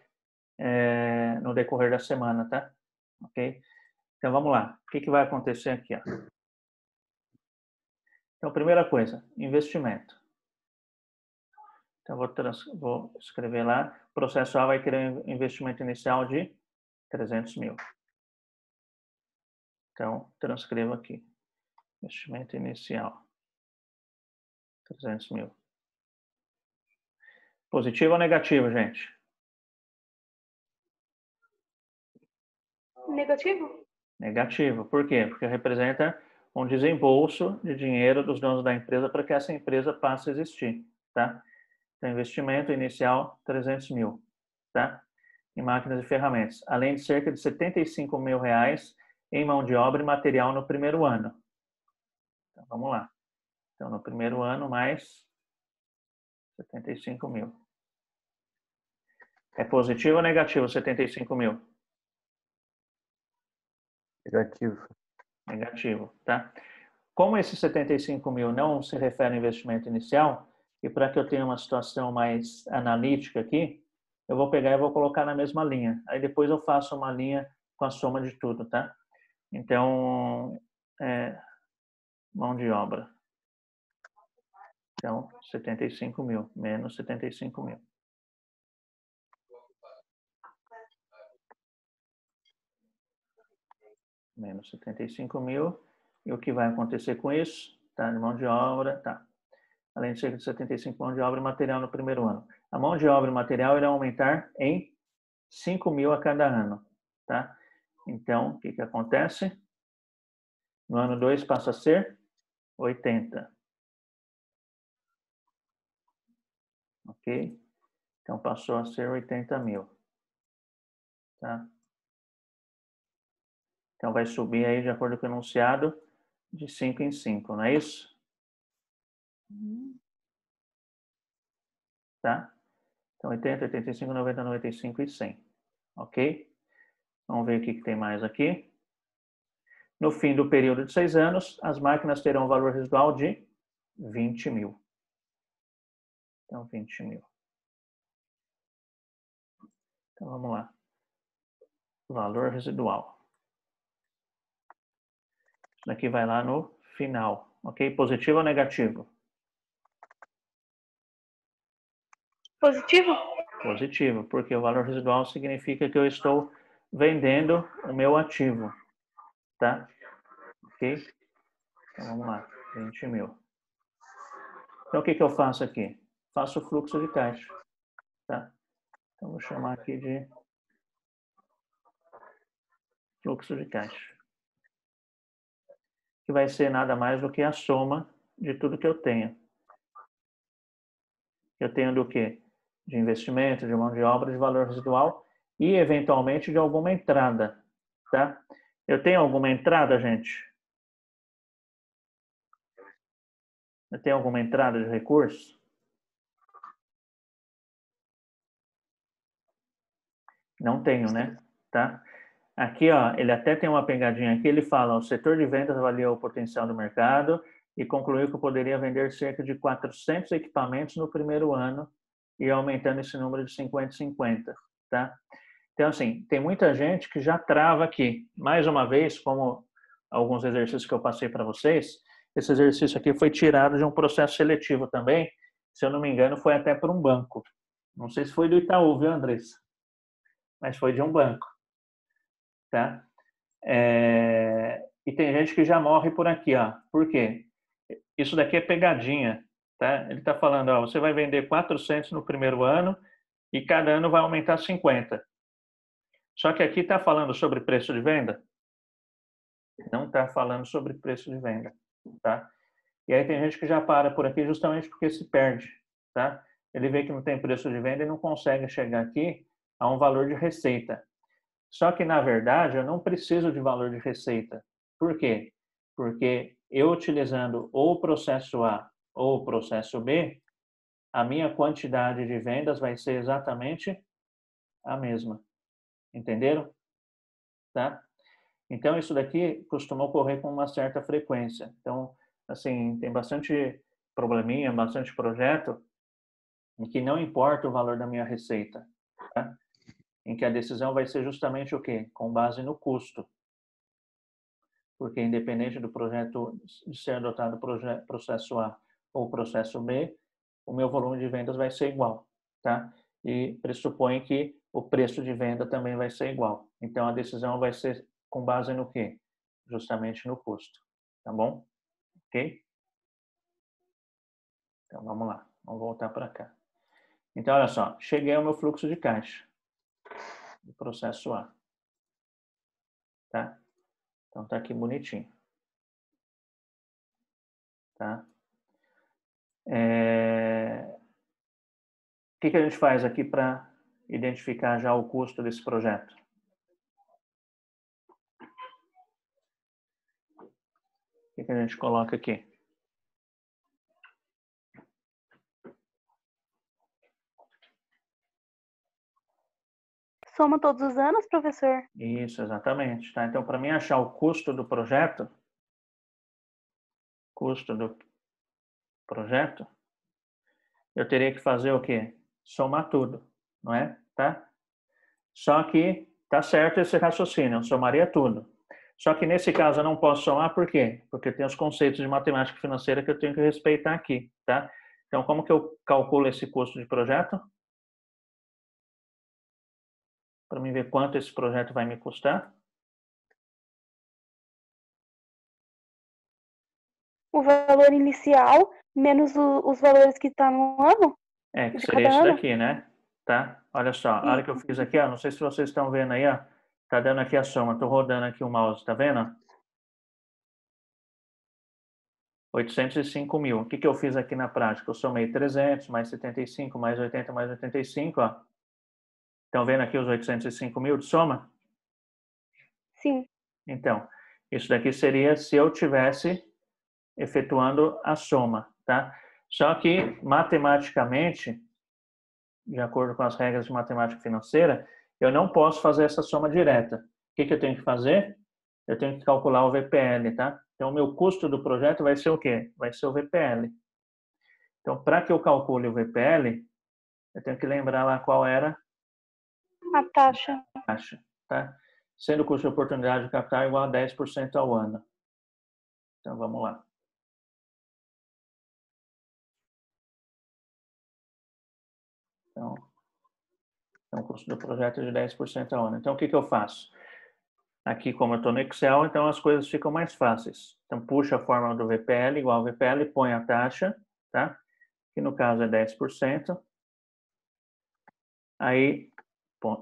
no decorrer da semana, tá? Ok? Então vamos lá. O que vai acontecer aqui? Ó? Então, primeira coisa, investimento. Então, vou escrever lá. O processo A vai querer um investimento inicial de 300 mil. Então, transcrevo aqui. Investimento inicial. 300 mil. Positivo ou negativo, gente? Negativo? Negativo. Por quê? Porque representa um desembolso de dinheiro dos donos da empresa para que essa empresa passe a existir, tá? Então, investimento inicial, 300 mil, tá? Em máquinas e ferramentas. Além de cerca de 75 mil reais em mão de obra e material no primeiro ano. Então, vamos lá. Então, no primeiro ano, mais 75 mil. É positivo ou negativo 75 mil? Negativo. Negativo, tá? Como esses 75 mil não se refere ao investimento inicial, e para que eu tenha uma situação mais analítica aqui, eu vou pegar e vou colocar na mesma linha. Aí depois eu faço uma linha com a soma de tudo, tá? Então, mão de obra. Então, 75 mil, menos 75 mil. Menos 75 mil. E o que vai acontecer com isso? Tá, de mão de obra, tá. Além de cerca de 75 mão de obra e material no primeiro ano. A mão de obra e material irá aumentar em 5 mil a cada ano, tá? Então, o que acontece? No ano 2 passa a ser 80. Ok? Então, passou a ser 80 mil. Tá? Então, vai subir aí, de acordo com o enunciado, de 5 em 5, não é isso? Tá? Então, 80, 85, 90, 95 e 100. Ok? Vamos ver o que tem mais aqui. No fim do período de 6 anos, as máquinas terão um valor residual de 20 mil. Então, 20 mil. Então, vamos lá. Valor residual. Isso daqui vai lá no final. Ok? Positivo ou negativo? Positivo? Positivo, porque o valor residual significa que eu estou vendendo o meu ativo. Tá? Ok? Então, vamos lá. 20 mil. Então, o que eu faço aqui? Faço o fluxo de caixa. Tá? Então, vou chamar aqui de fluxo de caixa. Que vai ser nada mais do que a soma de tudo que eu tenho. Eu tenho do quê? De investimento, de mão de obra, de valor residual e, eventualmente, de alguma entrada. Tá? Eu tenho alguma entrada, gente? Eu tenho alguma entrada de recurso? Não tenho, né? Tá? Aqui, ó, ele até tem uma pegadinha aqui, ele fala, o setor de vendas avaliou o potencial do mercado e concluiu que poderia vender cerca de 400 equipamentos no primeiro ano e aumentando esse número de 50 em 50, tá? Então, assim, tem muita gente que já trava aqui. Mais uma vez, como alguns exercícios que eu passei para vocês, esse exercício aqui foi tirado de um processo seletivo também, se eu não me engano, foi até por um banco. Não sei se foi do Itaú, viu, Andressa? Mas foi de um banco. Tá? E tem gente que já morre por aqui, ó. Por quê? Isso daqui é pegadinha, tá? Ele está falando, ó, você vai vender 400 no primeiro ano e cada ano vai aumentar 50. Só que aqui está falando sobre preço de venda? Não está falando sobre preço de venda, tá? E aí tem gente que já para por aqui justamente porque se perde, tá? Ele vê que não tem preço de venda e não consegue chegar aqui a um valor de receita. Só que, na verdade, eu não preciso de valor de receita. Por quê? Porque eu utilizando ou o processo A ou o processo B, a minha quantidade de vendas vai ser exatamente a mesma. Entenderam? Tá? Então, isso daqui costuma ocorrer com uma certa frequência. Então, assim, tem bastante probleminha, bastante projeto em que não importa o valor da minha receita. Tá? Em que a decisão vai ser justamente o quê? Com base no custo. Porque independente do projeto de ser adotado o processo A ou o processo B, o meu volume de vendas vai ser igual, tá? E pressupõe que o preço de venda também vai ser igual. Então, a decisão vai ser com base no quê? Justamente no custo, tá bom? Ok? Então, vamos lá. Vamos voltar para cá. Então, olha só. Cheguei ao meu fluxo de caixa do processo A. Tá? Então, tá aqui bonitinho. Tá? O que a gente faz aqui para identificar já o custo desse projeto? O que a gente coloca aqui? Soma todos os anos, professor? Isso, exatamente. Tá? Então, para mim achar o custo do projeto, eu teria que fazer o quê? Somar tudo, não é? Tá? Só que tá certo esse raciocínio, eu somaria tudo. Só que nesse caso eu não posso somar, por quê? Porque tem os conceitos de matemática financeira que eu tenho que respeitar aqui, tá? Então, como que eu calculo esse custo de projeto? Para mim ver quanto esse projeto vai me custar. O valor inicial menos os valores que estão no ano? Que seria esse daqui, né? Tá? Olha só, a hora que eu Isso. fiz aqui, ó, não sei se vocês estão vendo aí, ó, tá dando aqui a soma, tô rodando aqui o mouse, tá vendo? 805 mil. O que eu fiz aqui na prática? Eu somei 300, mais 75, mais 80, mais 85, ó. Estão vendo aqui os 805 mil de soma? Sim. Então, isso daqui seria se eu tivesse efetuando a soma, tá? Só que, matematicamente, de acordo com as regras de matemática financeira, eu não posso fazer essa soma direta. O que eu tenho que fazer? Eu tenho que calcular o VPL, tá? Então, o meu custo do projeto vai ser o quê? Vai ser o VPL. Então, para que eu calcule o VPL, eu tenho que lembrar lá qual era A taxa. a taxa, tá? Sendo o custo de oportunidade de capital igual a 10% ao ano. Então, vamos lá. Então, o custo do projeto é de 10% ao ano. Então, o que eu faço? Aqui, como eu estou no Excel, então as coisas ficam mais fáceis. Então, puxa a fórmula do VPL, igual ao VPL, põe a taxa, tá? Que no caso é 10%. Aí,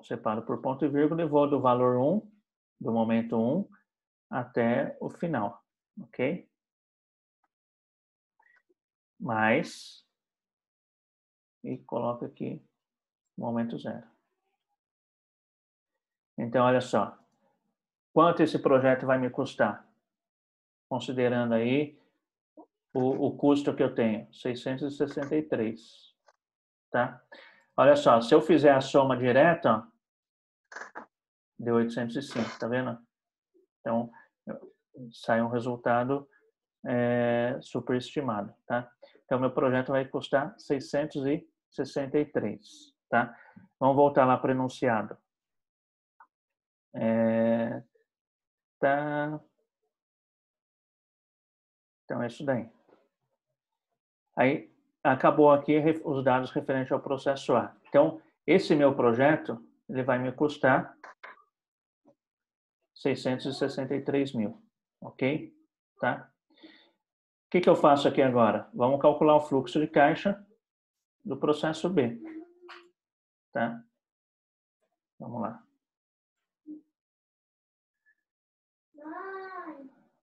separo por ponto e vírgula e vou do valor 1, do momento 1, até o final, ok? Mais, e coloco aqui momento 0. Então, olha só. Quanto esse projeto vai me custar? Considerando aí o custo que eu tenho, 663, tá? Olha só, se eu fizer a soma direta, ó, deu 805, tá vendo? Então, sai um resultado superestimado, tá? Então, meu projeto vai custar 663, tá? Vamos voltar lá para o enunciado. Tá. Então, é isso daí. Aí, acabou aqui os dados referentes ao processo A. Então, esse meu projeto, ele vai me custar 663 mil, ok? Tá? O que eu faço aqui agora? Vamos calcular o fluxo de caixa do processo B, tá? Vamos lá.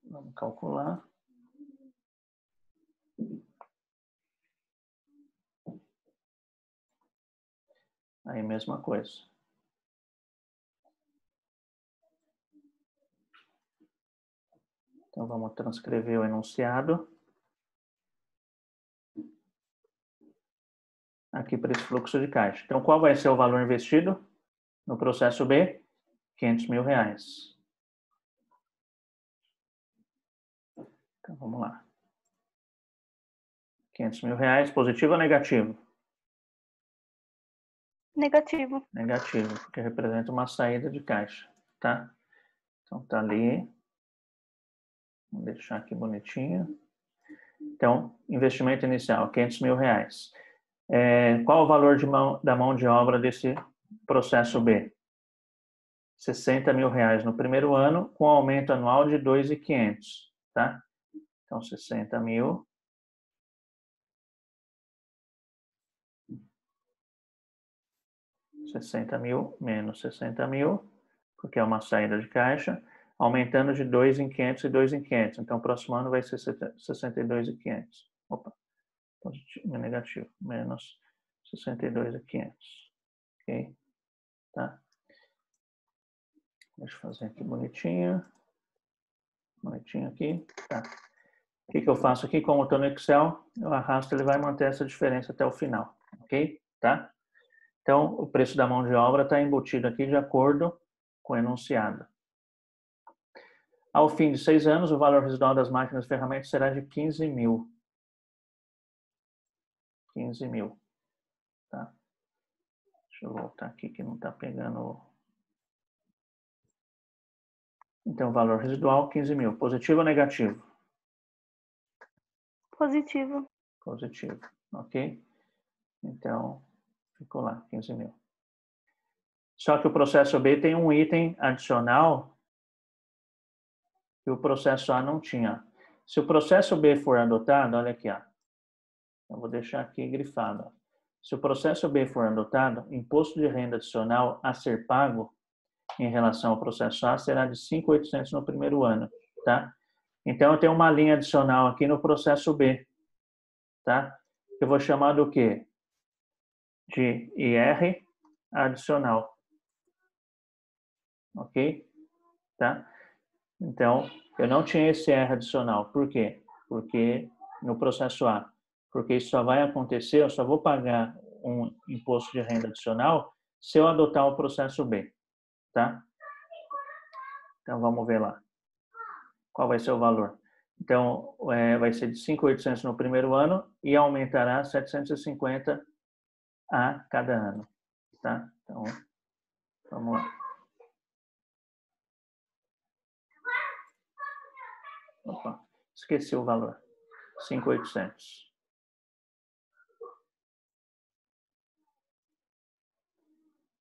Vamos calcular. Aí, mesma coisa. Então, vamos transcrever o enunciado aqui para esse fluxo de caixa. Então, qual vai ser o valor investido no processo B? 500 mil reais. Então, vamos lá. 500 mil reais, positivo ou negativo? Negativo. Negativo, porque representa uma saída de caixa, tá? Então, tá ali. Vou deixar aqui bonitinho. Então, investimento inicial, 500 mil reais. Qual o valor da mão de obra desse processo B? 60 mil reais no primeiro ano, com aumento anual de 2.500, tá? Então, 60 mil. Menos 60 mil, porque é uma saída de caixa, aumentando de 2 em 500 e 2 em 500. Então, o próximo ano vai ser 62.500. Opa, positivo, negativo, menos 62.500. Ok? Tá? Deixa eu fazer aqui bonitinho. Bonitinho aqui. Tá. O que eu faço aqui? Como eu estou no Excel, eu arrasto, ele vai manter essa diferença até o final. Ok? Tá? Então, o preço da mão de obra está embutido aqui de acordo com o enunciado. Ao fim de 6 anos, o valor residual das máquinas e ferramentas será de 15 mil. 15 mil. Tá? Deixa eu voltar aqui que não está pegando. Então, valor residual, 15 mil. Positivo ou negativo? Positivo. Positivo. Ok? Então, ficou lá, 15 mil. Só que o processo B tem um item adicional que o processo A não tinha. Se o processo B for adotado, olha aqui, ó. Eu vou deixar aqui grifado. Ó. Se o processo B for adotado, imposto de renda adicional a ser pago em relação ao processo A será de 5.800 no primeiro ano, tá? Então, eu tenho uma linha adicional aqui no processo B, tá? Eu vou chamar do quê? De IR adicional. Ok? Tá? Então, eu não tinha esse IR adicional. Por quê? Porque no processo A, Porque isso só vai acontecer, eu só vou pagar um imposto de renda adicional se eu adotar o processo B, tá? Então, vamos ver lá. Qual vai ser o valor? Então, vai ser de 5.800 no primeiro ano e aumentará 750 a cada ano, tá? Então, vamos lá. Opa, esqueci o valor. 5.800.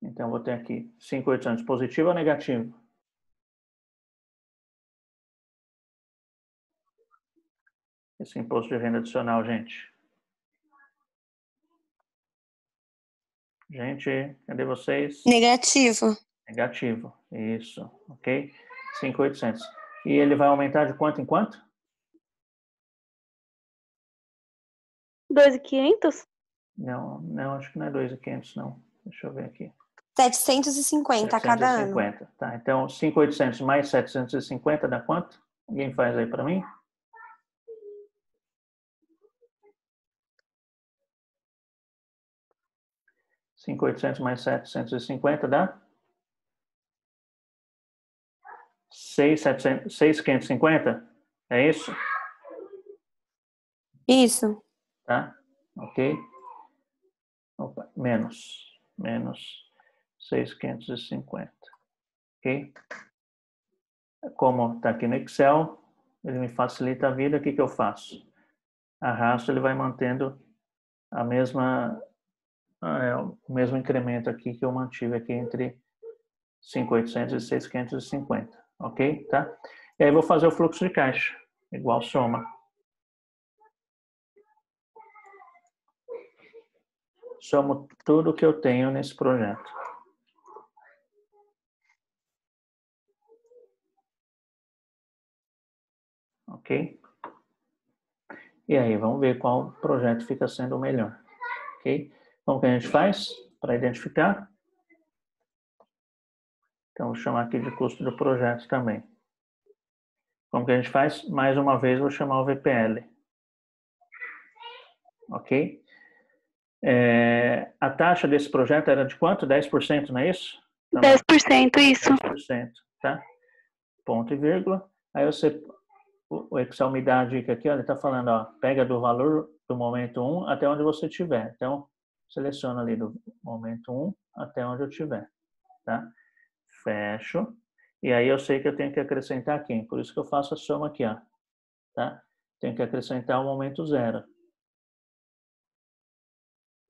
Então, vou ter aqui 5.800 positivo ou negativo? Esse imposto de renda adicional, gente. Gente, cadê vocês? Negativo. Negativo, isso, ok? 5.800. E ele vai aumentar de quanto em quanto? 2.500? Não, acho que não é 2.500, não. Deixa eu ver aqui. 750 a cada ano. 750, tá. Então, 5.800 mais 750 dá quanto? Alguém faz aí para mim? $5.800 mais 750 dá? 6.550? É isso? Isso. Tá? Ok? Opa, menos 6.550. Ok? Como está aqui no Excel, ele me facilita a vida, o que eu faço? Arrasto, ele vai mantendo a mesma, o mesmo incremento aqui que eu mantive aqui entre 5.800 e 6.550. Ok? Tá? E aí vou fazer o fluxo de caixa, igual soma. Somo tudo que eu tenho nesse projeto. Ok? E aí, vamos ver qual projeto fica sendo o melhor. Ok? Como que a gente faz para identificar? Então, vou chamar aqui de custo do projeto também. Como que a gente faz? Mais uma vez, vou chamar o VPL. Ok? A taxa desse projeto era de quanto? 10%, não é isso? 10%, isso. 10%, tá? Ponto e vírgula. Aí você, o Excel me dá a dica aqui, ó, ele está falando, ó, pega do valor do momento 1 até onde você estiver. Então, seleciona ali do momento 1 até onde eu estiver, tá? Fecho. E aí eu sei que eu tenho que acrescentar quem? Por isso que eu faço a soma aqui, ó, tá? Tenho que acrescentar o momento 0.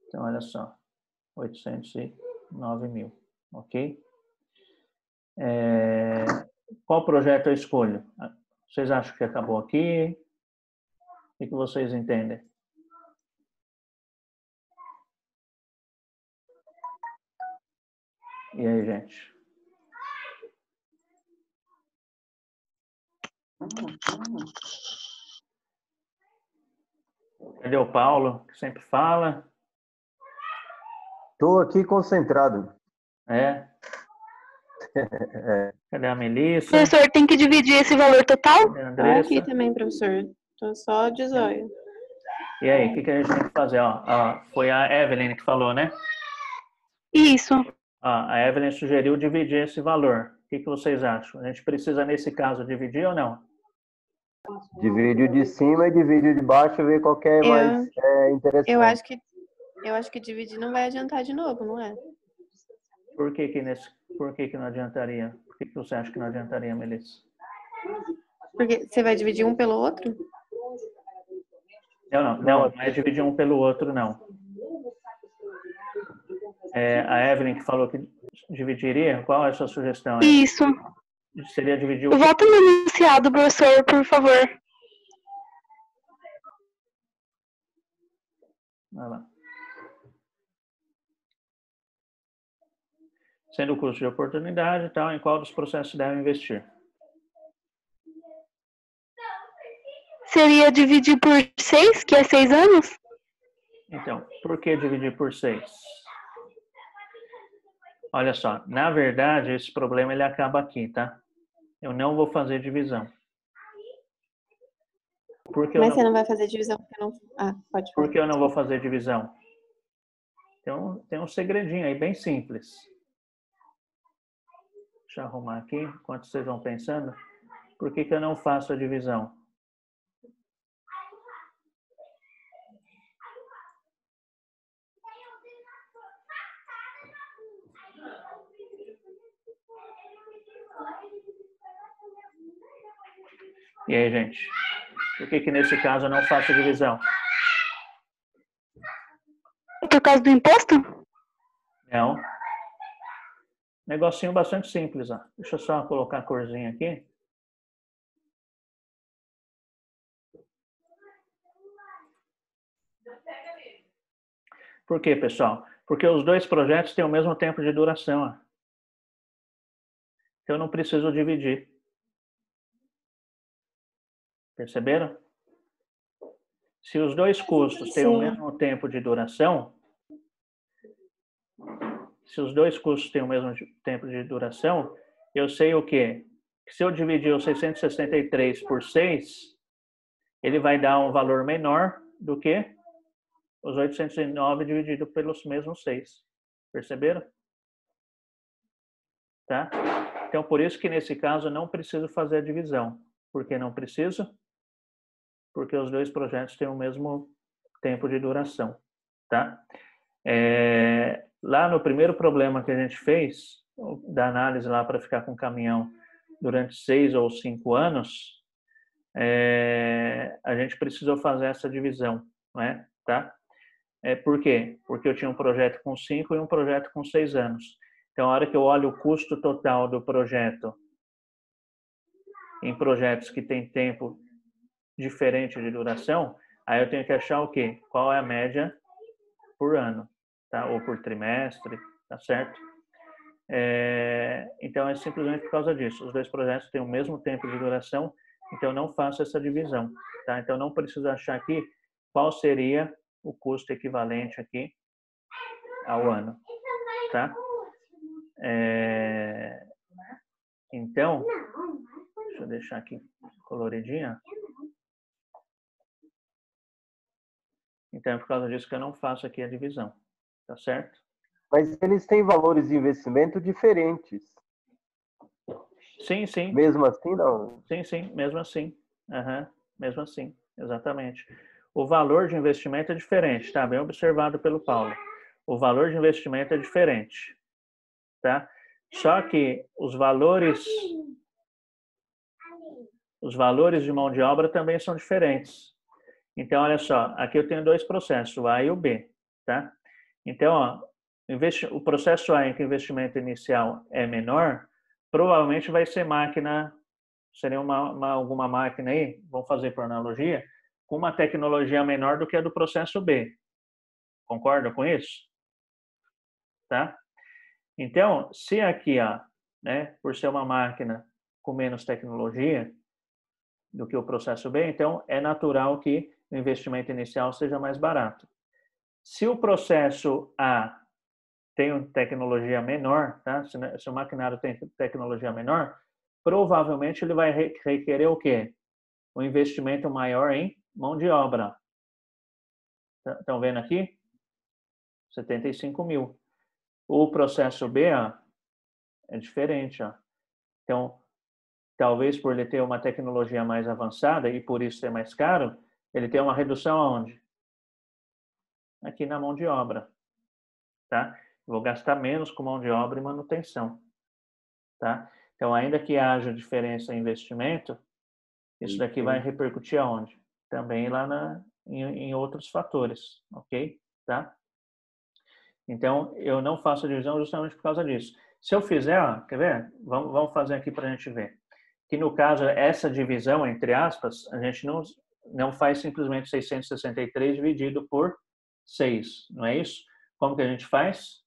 Então, olha só, 809 mil, ok? Qual projeto eu escolho? Vocês acham que acabou aqui? O que vocês entendem? E aí, gente? Cadê o Paulo, que sempre fala? Estou aqui concentrado. É. Cadê a Melissa? Professor, tem que dividir esse valor total? Cadê a Tô Andressa? aqui também, professor. Tô só de zóio. E aí, o que a gente tem que fazer? Ó, foi a Evelyn que falou, né? Isso. A Evelyn sugeriu dividir esse valor. O que vocês acham? A gente precisa, nesse caso, dividir ou não? Divide o de cima e divide o de baixo e vê qual que é mais interessante. Eu acho que dividir não vai adiantar de novo, não é? Por que não adiantaria? Por que você acha que não adiantaria, Melissa? Porque você vai dividir um pelo outro? Não é dividir um pelo outro, não. A Evelyn que falou que dividiria, qual é a sua sugestão? Isso. Seria dividir o... Volta no enunciado, professor, por favor. Vai lá. Sendo o custo de oportunidade, tal, em qual dos processos deve investir? Seria dividir por 6, que é 6 anos? Então, por que dividir por 6? Olha só, na verdade, esse problema ele acaba aqui, tá? Eu não vou fazer divisão. Porque eu Mas não, você não vai fazer divisão porque não. Ah, pode falar. porque eu não vou fazer divisão? Então, tem um segredinho aí, bem simples. Deixa eu arrumar aqui, enquanto vocês vão pensando. Por que eu não faço a divisão? E aí, gente? Por que nesse caso eu não faço a divisão? Por causa do imposto? Não. Negocinho bastante simples, ó. Deixa eu só colocar a corzinha aqui. Por quê, pessoal? Porque os dois projetos têm o mesmo tempo de duração, ó. Então eu não preciso dividir. Perceberam? Se os dois custos têm o mesmo tempo de duração, eu sei o quê? Que se eu dividir o 663 por 6, ele vai dar um valor menor do que os 809 dividido pelos mesmos 6. Perceberam? Tá? Então, por isso que nesse caso eu não preciso fazer a divisão. Por que não preciso? Porque os dois projetos têm o mesmo tempo de duração. Tá? Lá no primeiro problema que a gente fez, da análise lá para ficar com o caminhão durante 6 ou 5 anos, a gente precisou fazer essa divisão, não é? Tá? Por quê? Porque eu tinha um projeto com 5 e um projeto com 6 anos. Então, a hora que eu olho o custo total do projeto em projetos que têm tempo diferente de duração, aí eu tenho que achar o quê? Qual é a média por ano, tá? Ou por trimestre, tá certo? Então, é simplesmente por causa disso. Os dois projetos têm o mesmo tempo de duração, então eu não faço essa divisão, tá? Então, não preciso achar aqui qual seria o custo equivalente aqui ao ano, tá? Então, deixa eu deixar aqui coloridinha. Então, é por causa disso que eu não faço aqui a divisão, tá certo? Mas eles têm valores de investimento diferentes. Sim, sim. Mesmo assim, não? Sim, mesmo assim. Mesmo assim, exatamente. O valor de investimento é diferente, tá? Bem observado pelo Paulo. O valor de investimento é diferente, tá? Só que os valores de mão de obra também são diferentes. Então, olha só, aqui eu tenho dois processos, o A e o B, tá? Então, ó, o processo A em que o investimento inicial é menor, provavelmente vai ser máquina, seria alguma máquina aí, vamos fazer por analogia, com uma tecnologia menor do que a do processo B. Concorda com isso? Tá? Então, se aqui, ó, né, por ser uma máquina com menos tecnologia do que o processo B, então é natural que o investimento inicial seja mais barato. Se o processo A tem tecnologia menor, tá? Se o maquinário tem tecnologia menor, provavelmente ele vai requerer o quê? Um investimento maior em mão de obra. Estão vendo aqui? 75 mil. O processo B, ó, é diferente, ó. Então, talvez por ele ter uma tecnologia mais avançada e por isso ser mais caro, ele tem uma redução aonde? Aqui na mão de obra, tá? Vou gastar menos com mão de obra e manutenção, tá? Então, ainda que haja diferença em investimento, isso daqui vai repercutir aonde? Também lá em outros fatores, ok? Tá? Então, eu não faço a divisão justamente por causa disso. Se eu fizer, ó, quer ver? Vamos fazer aqui para a gente ver. Que no caso, essa divisão, entre aspas, a gente não faz simplesmente 663 dividido por 6, não é isso? Como que a gente faz?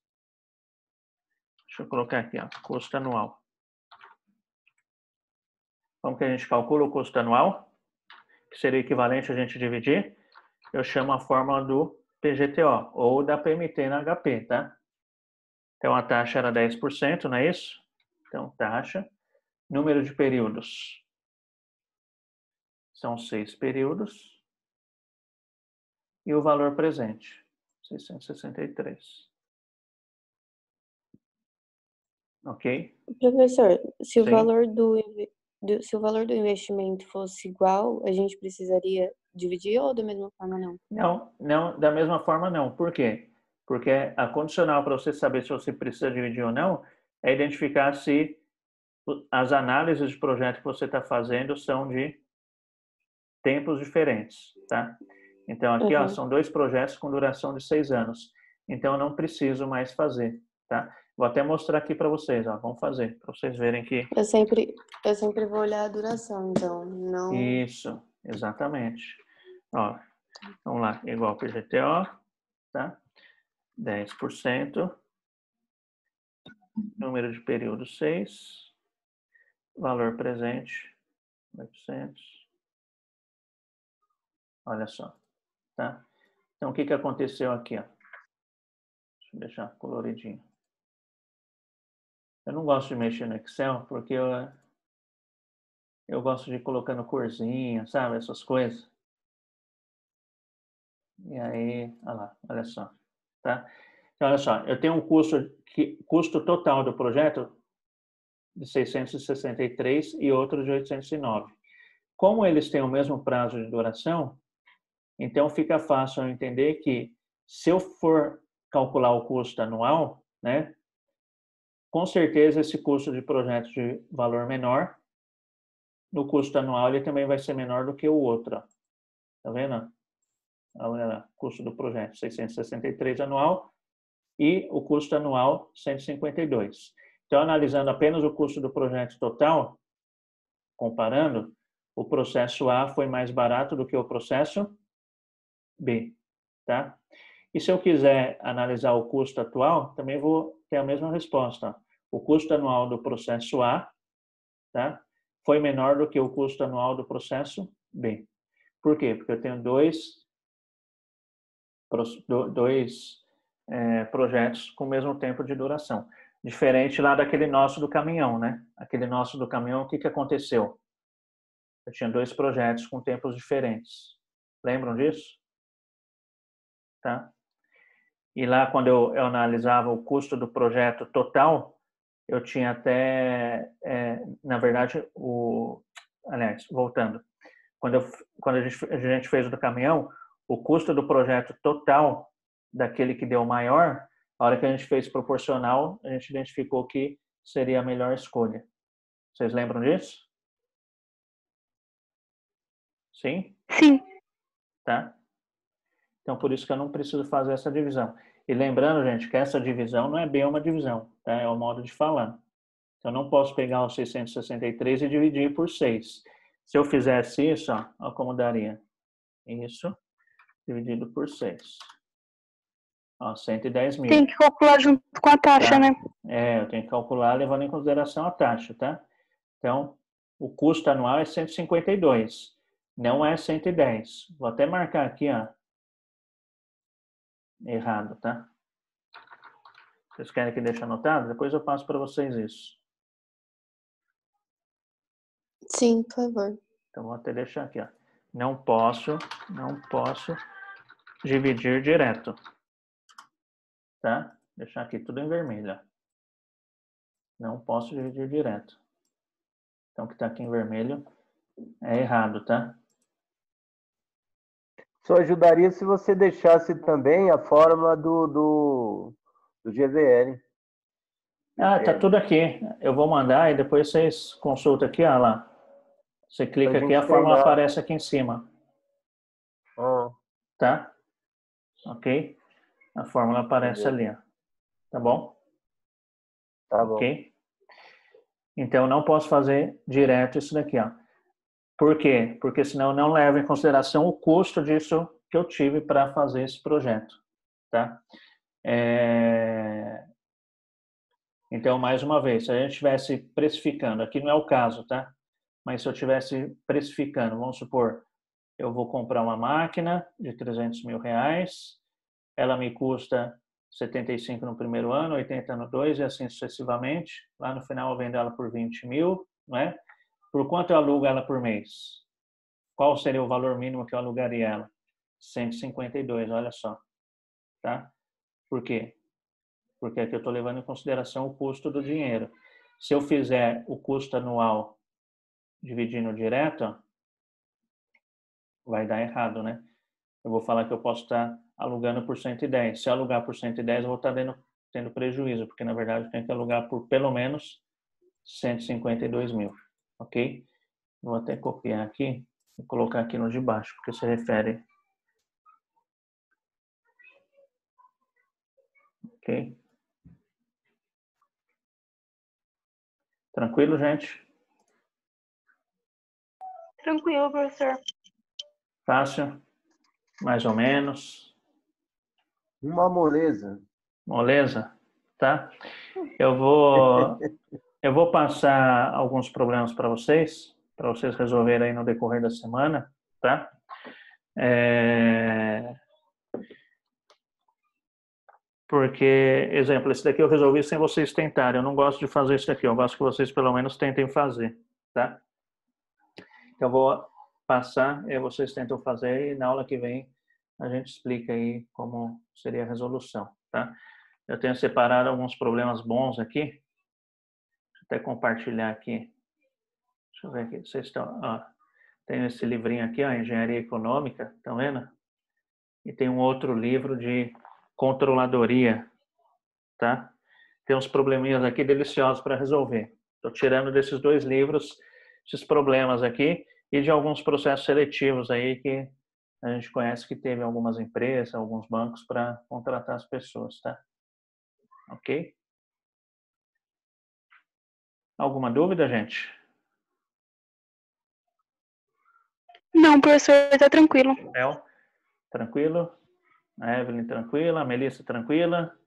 Deixa eu colocar aqui, ó, custo anual. Como que a gente calcula o custo anual? Que seria equivalente a gente dividir? Eu chamo a fórmula do PGTO, ou da PMT na HP, tá? Então, a taxa era 10%, não é isso? Então, taxa. Número de períodos. são 6 períodos. E o valor presente, 663. Ok? Professor, se o Sim. valor se o valor do investimento fosse igual, a gente precisaria dividir ou da mesma forma não? Não, da mesma forma não. Por quê? Porque a condicional para você saber se você precisa dividir ou não é identificar se as análises de projeto que você está fazendo são de tempos diferentes, tá? Então, aqui, ó, são 2 projetos com duração de 6 anos. Então, eu não preciso mais fazer, tá? Vou até mostrar aqui para vocês, ó. Vamos fazer, para vocês verem que... Eu sempre vou olhar a duração, então, não... Isso, exatamente. Ó, vamos lá, igual PGTO, tá? 10%. Número de período 6. Valor presente, 800. Olha só, tá? Então, o que aconteceu aqui, ó? Deixa eu deixar coloridinho. Eu não gosto de mexer no Excel porque eu gosto de ir colocando corzinha, sabe? Essas coisas. E aí, olha lá, olha só, tá? Então, olha só, eu tenho um custo total do projeto de 663 e outro de 809. Como eles têm o mesmo prazo de duração, então fica fácil eu entender que se eu for calcular o custo anual, né? Com certeza esse custo de projeto de valor menor, no custo anual ele também vai ser menor do que o outro. Ó. Tá vendo? Olha lá, custo do projeto 663 anual e o custo anual 152. Então, analisando apenas o custo do projeto total, comparando, o processo A foi mais barato do que o processo B, tá? E se eu quiser analisar o custo atual, também vou ter a mesma resposta. O custo anual do processo A, tá? Foi menor do que o custo anual do processo B. Por quê? Porque eu tenho dois projetos com o mesmo tempo de duração. Diferente lá daquele nosso do caminhão, né? Aquele nosso do caminhão, o que aconteceu? Eu tinha 2 projetos com tempos diferentes. Lembram disso? Tá? E lá, quando eu analisava o custo do projeto total, eu tinha até, na verdade, aliás, voltando, quando a gente fez o do caminhão, o custo do projeto total, daquele que deu maior, a hora que a gente fez proporcional, a gente identificou que seria a melhor escolha. Vocês lembram disso? Sim? Sim. Tá? Então, por isso que eu não preciso fazer essa divisão. E lembrando, gente, que essa divisão não é bem uma divisão, tá? É o modo de falar. Então, eu não posso pegar os 663 e dividir por 6. Se eu fizesse isso, ó como daria. Isso dividido por 6. Ó, 110 mil. Tem que calcular junto com a taxa, tá? né? Eu tenho que calcular levando em consideração a taxa, tá? Então, o custo anual é 152, não é 110. Vou até marcar aqui, ó, errado, tá? Vocês querem que deixe anotado? Depois eu passo para vocês isso. Sim, por favor. Então, vou até deixar aqui, ó. Não posso dividir direto. Tá? Deixar aqui tudo em vermelho, ó. Não posso dividir direto. Então, o que está aqui em vermelho é errado, tá? Só ajudaria se você deixasse também a fórmula do GVL. Ah, tá tudo aqui. Eu vou mandar e depois vocês consultam aqui, ó lá. Você clica aqui, a fórmula aparece aqui em cima. Tá? Ok? A fórmula aparece ali, ó. Tá bom? Tá bom. Ok? Então, não posso fazer direto isso daqui, ó. Por quê? Porque senão eu não levo em consideração o custo disso que eu tive para fazer esse projeto, tá? Então, mais uma vez, se a gente estivesse precificando, aqui não é o caso, tá? Mas se eu estivesse precificando, vamos supor, eu vou comprar uma máquina de 300 mil reais, ela me custa 75 no primeiro ano, 80 no 2 e assim sucessivamente. Lá no final eu vendo ela por 20 mil, não é? Por quanto eu alugo ela por mês? qual seria o valor mínimo que eu alugaria ela? 152, olha só. Tá? Por quê? Porque aqui eu estou levando em consideração o custo do dinheiro. Se eu fizer o custo anual dividindo direto, ó, vai dar errado, né? Eu vou falar que eu posso estar alugando por 110. Se eu alugar por 110, eu vou estar tendo prejuízo, porque na verdade eu tenho que alugar por pelo menos 152 mil, ok? Vou até copiar aqui e colocar aqui no de baixo, porque se refere. Ok? Tranquilo, gente? Tranquilo, professor. Fácil? Mais ou menos? Uma moleza. Moleza? Tá? Eu vou passar alguns problemas para vocês resolverem aí no decorrer da semana, tá? Porque, exemplo, esse daqui eu resolvi sem vocês tentarem. Eu não gosto de fazer isso daqui. Eu gosto que vocês pelo menos tentem fazer, tá? Então, eu vou passar e vocês tentam fazer e na aula que vem a gente explica aí como seria a resolução, tá? Eu tenho separado alguns problemas bons aqui. Deixa eu até compartilhar aqui. Deixa eu ver aqui. Vocês estão... Ó, tem esse livrinho aqui, ó, Engenharia Econômica, estão vendo? E tem um outro livro de controladoria, tá? Tem uns probleminhas aqui deliciosos para resolver. Estou tirando desses dois livros esses problemas aqui e de alguns processos seletivos aí que a gente conhece que teve algumas empresas, alguns bancos para contratar as pessoas, tá? Ok? Alguma dúvida, gente? Não, professor, tá tranquilo. Tranquilo? A Evelyn tranquila? A Melissa tranquila?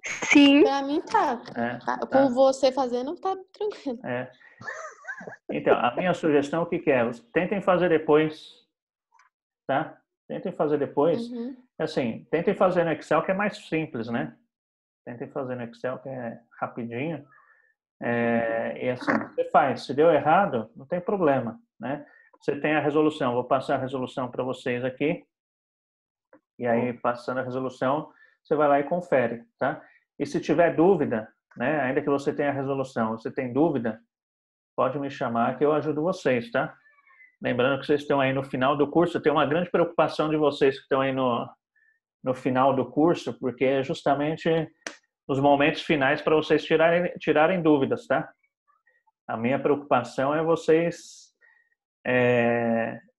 Sim. Pra mim tá. Tá. Com você fazendo, tá tranquilo. Então, a minha sugestão, o que é? Tentem fazer depois, tá? Tentem fazer depois. Uhum. Assim, tentem fazer no Excel, que é mais simples, né? Tentem fazer no Excel, que é rapidinho. E assim, você faz. Se deu errado, não tem problema, né? Você tem a resolução. Vou passar a resolução para vocês aqui. E aí, passando a resolução, você vai lá e confere, tá? E se tiver dúvida, né? Ainda que você tenha a resolução, você tem dúvida, pode me chamar que eu ajudo vocês, tá? Lembrando que vocês estão aí no final do curso, tem uma grande preocupação de vocês que estão aí no final do curso, porque é justamente os momentos finais para vocês tirarem dúvidas, tá? A minha preocupação é vocês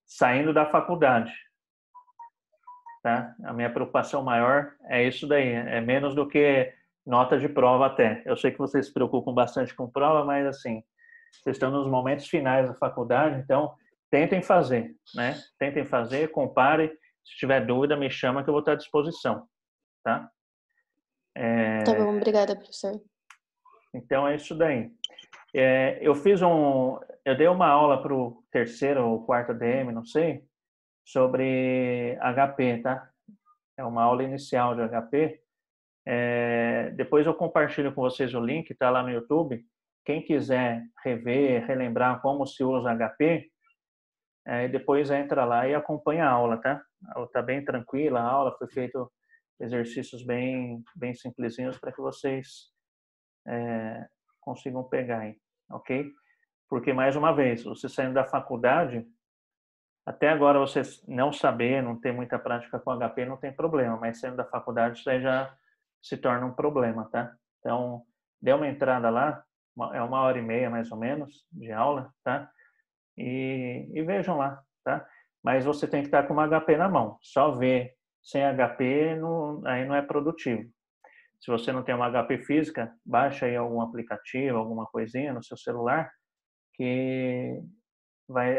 saindo da faculdade, tá? A minha preocupação maior é isso daí, é menos do que nota de prova até. Eu sei que vocês se preocupam bastante com prova, mas assim, vocês estão nos momentos finais da faculdade, então tentem fazer, né? Tentem fazer, compare. Se tiver dúvida, me chama que eu vou estar à disposição, tá? Tá bom, obrigada, professor. Então é isso daí. Eu dei uma aula para o terceiro ou quarto ADM, não sei, sobre HP, tá? É uma aula inicial de HP. Depois eu compartilho com vocês o link, tá lá no YouTube. Quem quiser rever, relembrar como se usa HP, depois entra lá e acompanha a aula, tá? Tá bem tranquila a aula, foi feito exercícios bem simplesinhos para que vocês consigam pegar aí, ok? Porque, mais uma vez, você saindo da faculdade, até agora você não saber, não ter muita prática com HP, não tem problema, mas saindo da faculdade, isso aí já se torna um problema, tá? Então, dê uma entrada lá, é 1h30 mais ou menos de aula, tá? E vejam lá, tá? Mas você tem que estar com uma HP na mão. Só ver sem HP aí não é produtivo. Se você não tem uma HP física, baixa aí algum aplicativo, alguma coisinha no seu celular, que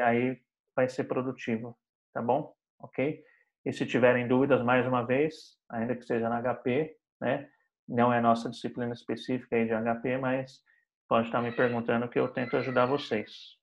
aí vai ser produtivo, tá bom? Ok? E se tiverem dúvidas, mais uma vez, ainda que seja na HP, né? Não é nossa disciplina específica aí de HP, mas pode estar me perguntando que eu tento ajudar vocês,